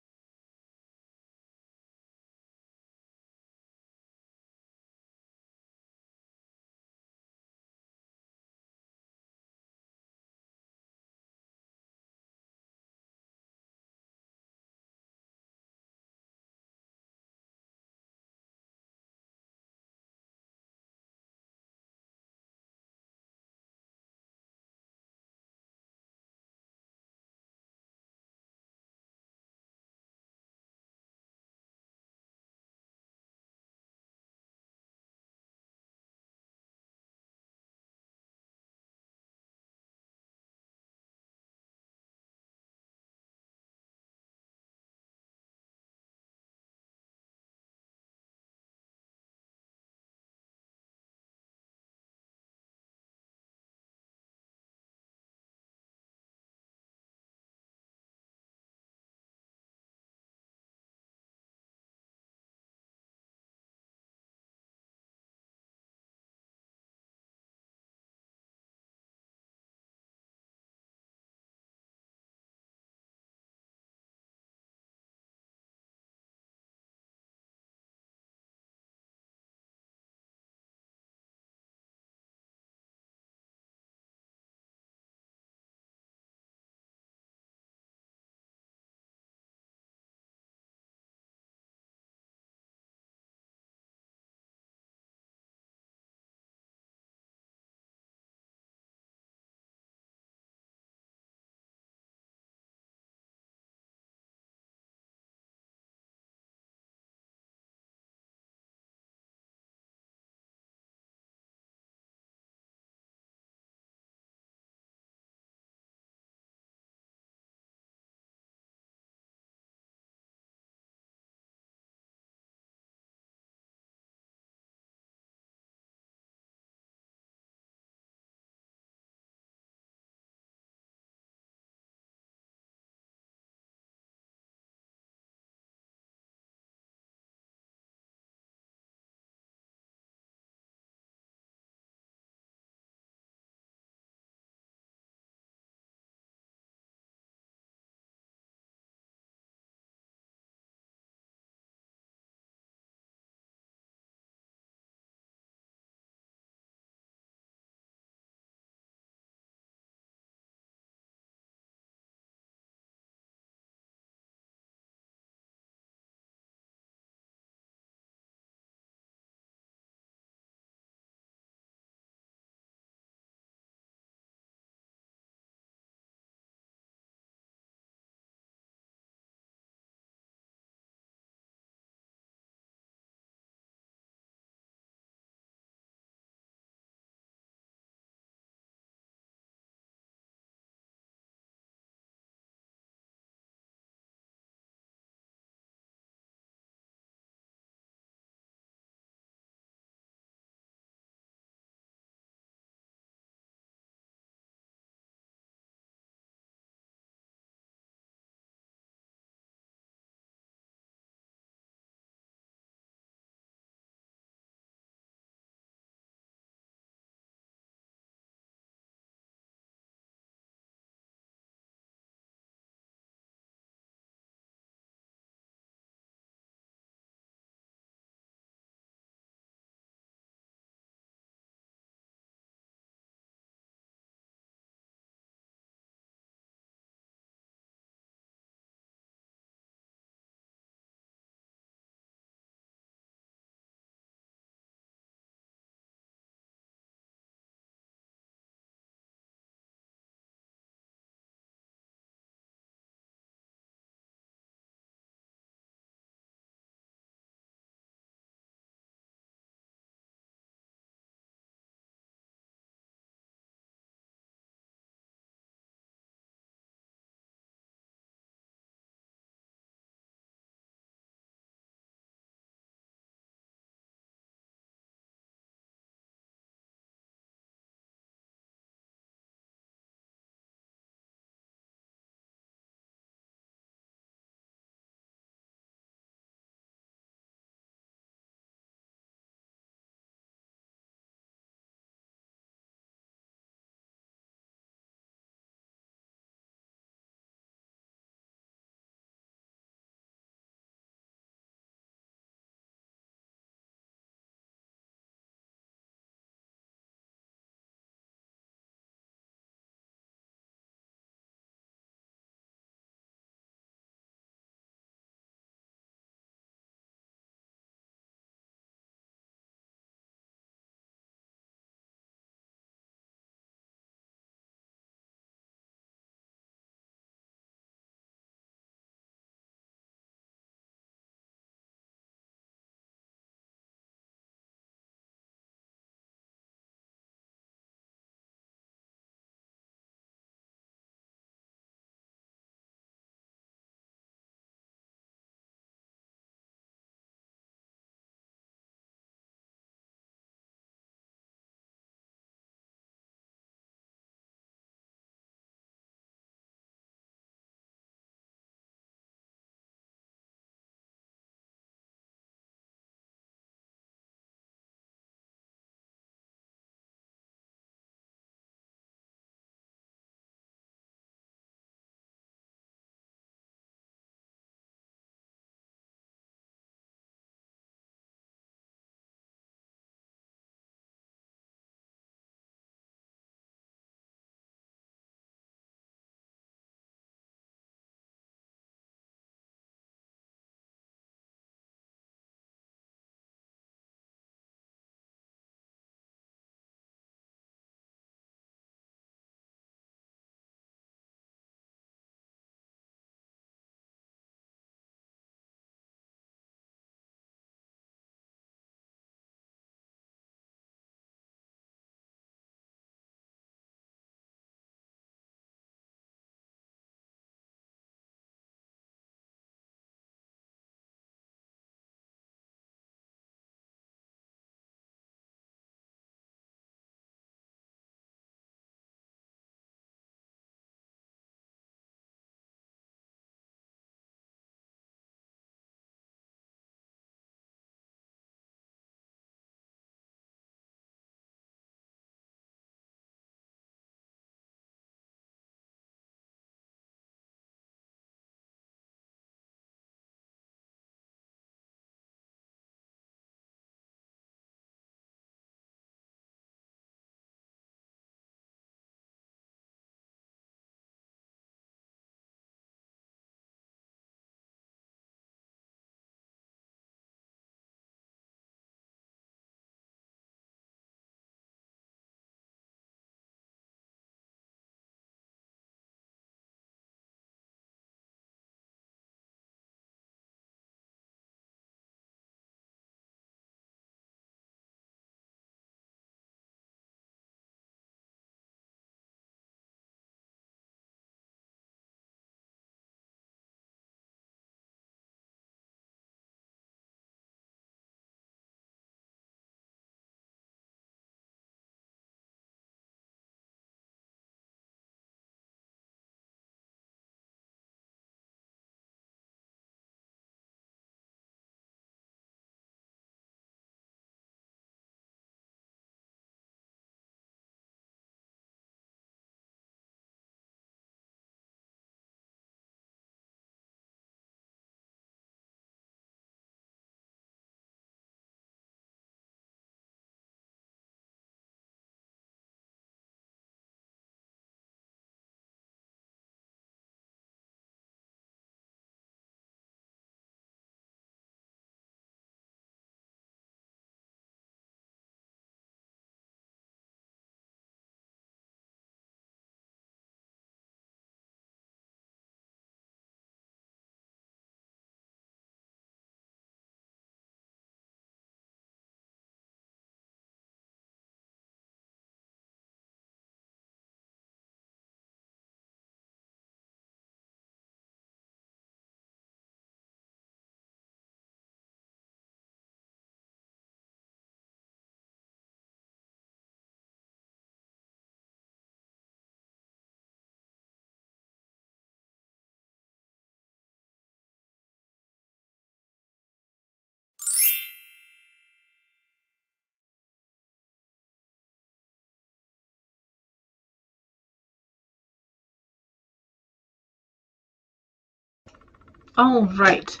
Oh, right.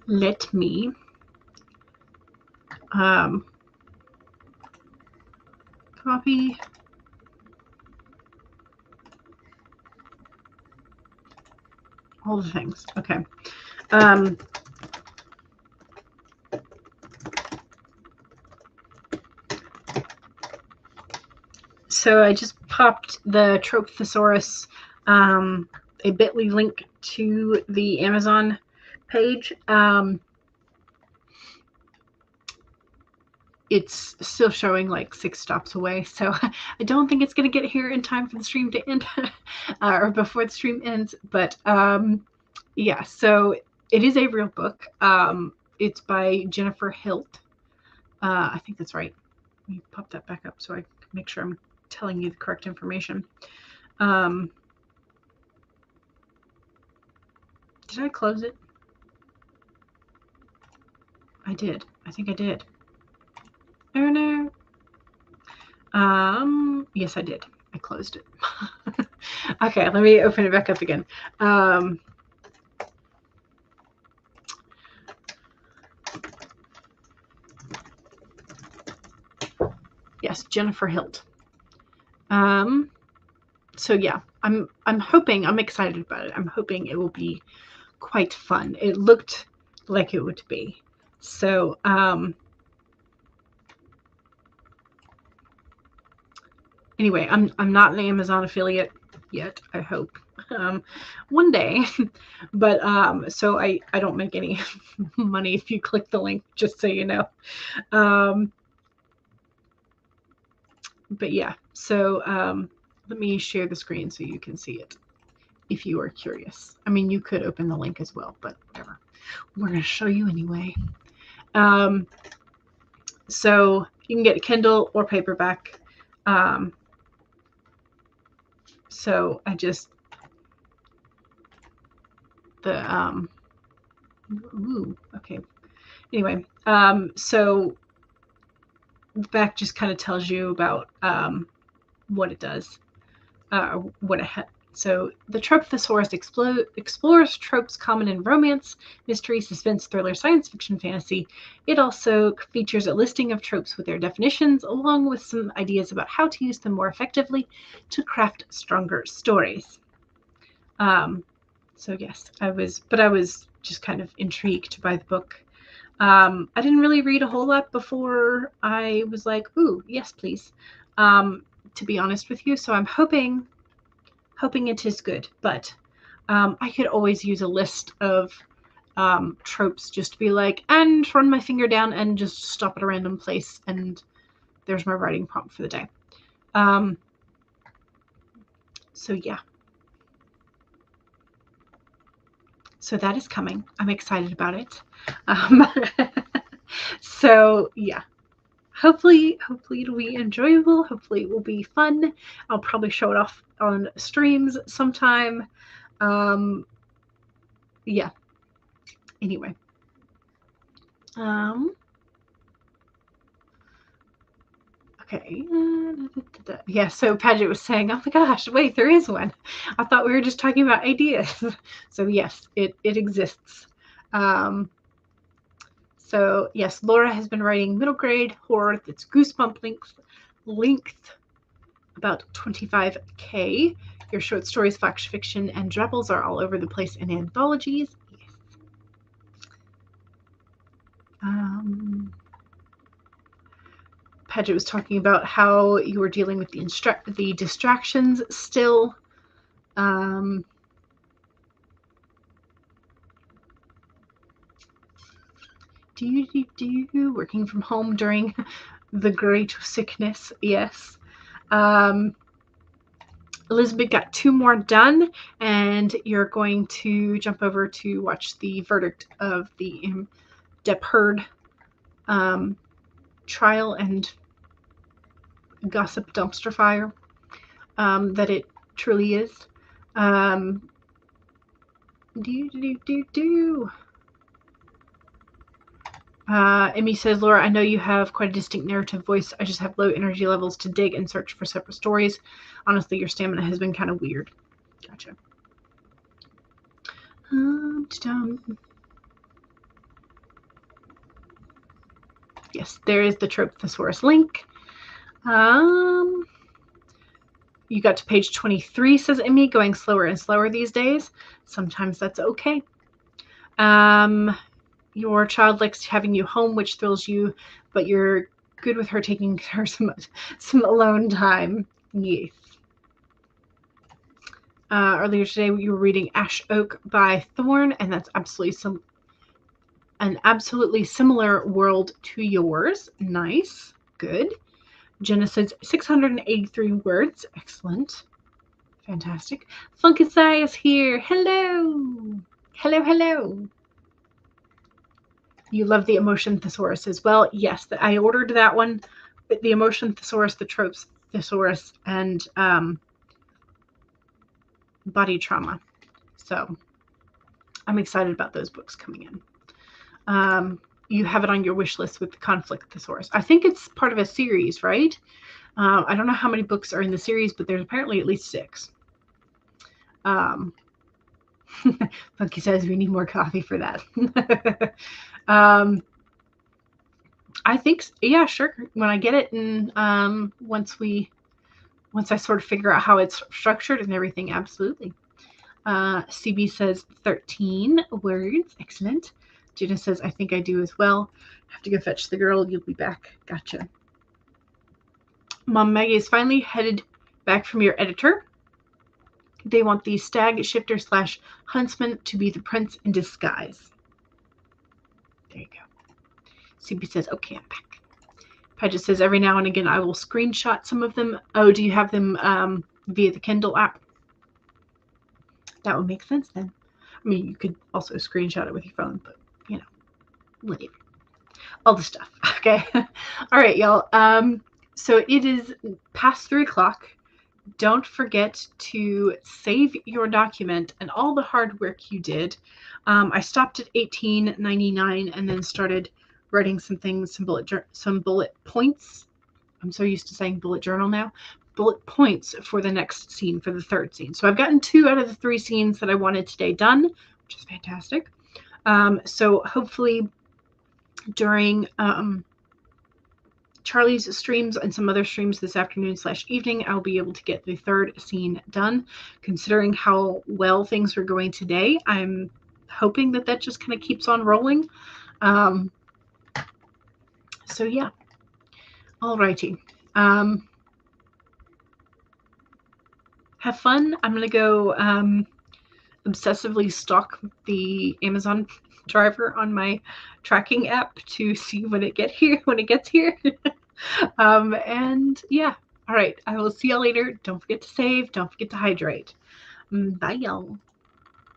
Let me copy all the things. Okay. So I just popped the Trope Thesaurus, a bit.ly link to the Amazon page. It's still showing like 6 stops away, so I don't think it's going to get here in time for the stream to end, or before the stream ends. But yeah, so it is a real book. It's by Jennifer Hilt. I think that's right. Let me pop that back up so I can make sure I'm telling you the correct information. Did I close it? I did. I think I did. Oh no. Yes, I did. I closed it. Okay, let me open it back up again. Yes, Jennifer Hilt. So yeah, I'm hoping, I'm excited about it. I'm hoping it will be quite fun. It looked like it would be. So anyway, I'm not an Amazon affiliate yet, I hope. One day. But so I don't make any money if you click the link, just so you know. But yeah, so let me share the screen so you can see it if you are curious. I mean, you could open the link as well, but whatever. We're going to show you anyway. So you can get Kindle or paperback. So I just, okay. Anyway, so the back just kind of tells you about what it does, what it So the Trope Thesaurus explores tropes common in romance, mystery, suspense, thriller, science fiction, fantasy. It also features a listing of tropes with their definitions, along with some ideas about how to use them more effectively to craft stronger stories. So yes, I was just kind of intrigued by the book. I didn't really read a whole lot before I was like, ooh, yes, please, to be honest with you. So I'm hoping it is good, but I could always use a list of tropes just to be like, and run my finger down and just stop at a random place, and there's my writing prompt for the day. So yeah. So that is coming. I'm excited about it. So yeah. Hopefully it'll be enjoyable. Hopefully it will be fun. I'll probably show it off on streams sometime. Yeah. Anyway. Okay. Yeah, so Paget was saying, oh my gosh, wait, there is one. I thought we were just talking about ideas. So yes, it exists. So yes, Laura has been writing middle grade horror that's goosebump length, about 25K. Your short stories, flash fiction, and drabbles are all over the place in anthologies. Yes. Paget was talking about how you were dealing with the distractions still. Working from home during the great sickness. Yes. Elizabeth got 2 more done, and you're going to jump over to watch the verdict of the Depp Heard trial and gossip dumpster fire that it truly is. Emmy says, Laura, I know you have quite a distinct narrative voice. I just have low energy levels to dig and search for separate stories. Honestly, your stamina has been kind of weird. Gotcha. Yes, there is the Trope Thesaurus link. You got to page 23, says Emmy, going slower and slower these days. Sometimes that's okay. Your child likes having you home, which thrills you, but you're good with her taking her some alone time. Yes. Earlier today, you were reading Ash Oak by Thorne, and that's an absolutely similar world to yours. Nice. Good. Jenna says 683 words. Excellent. Fantastic. Funkasai is here. Hello. Hello, hello. You love the Emotion Thesaurus as well. Yes, I ordered that one. The Emotion Thesaurus, the Tropes Thesaurus, and Body Trauma. So I'm excited about those books coming in. You have it on your wish list with the Conflict Thesaurus. I think it's part of a series, right? I don't know how many books are in the series, but there's apparently at least 6. Funky says we need more coffee for that. I think, yeah, sure. When I get it, and once I sort of figure out how it's structured and everything, absolutely. CB says 13 words. Excellent. Gina says, I think I do as well. Have to go fetch the girl. You'll be back. Gotcha. Mom Maggie is finally headed back from your editor. They want the stag shifter / huntsman to be the prince in disguise. There you go. CB says, okay, I'm back. Paget says, every now and again I will screenshot some of them. Oh, do you have them via the Kindle app? That would make sense then. I mean, you could also screenshot it with your phone, but, you know, whatever. All the stuff. Okay. All right, y'all. So it is past 3 o'clock. Don't forget to save your document and all the hard work you did. I stopped at 1899 and then started writing some things, some bullet points. I'm so used to saying bullet journal now. Bullet points for the next scene, for the 3rd scene. So I've gotten 2 out of the 3 scenes that I wanted today done, which is fantastic. So hopefully during Charlie's streams and some other streams this afternoon / evening, I'll be able to get the 3rd scene done. Considering how well things are going today, I'm hoping that just kind of keeps on rolling. So yeah. Alrighty. Have fun. I'm gonna go obsessively stalk the Amazon driver on my tracking app to see when it gets here. And yeah. All right. I will see y'all later. Don't forget to save. Don't forget to hydrate. Bye, y'all.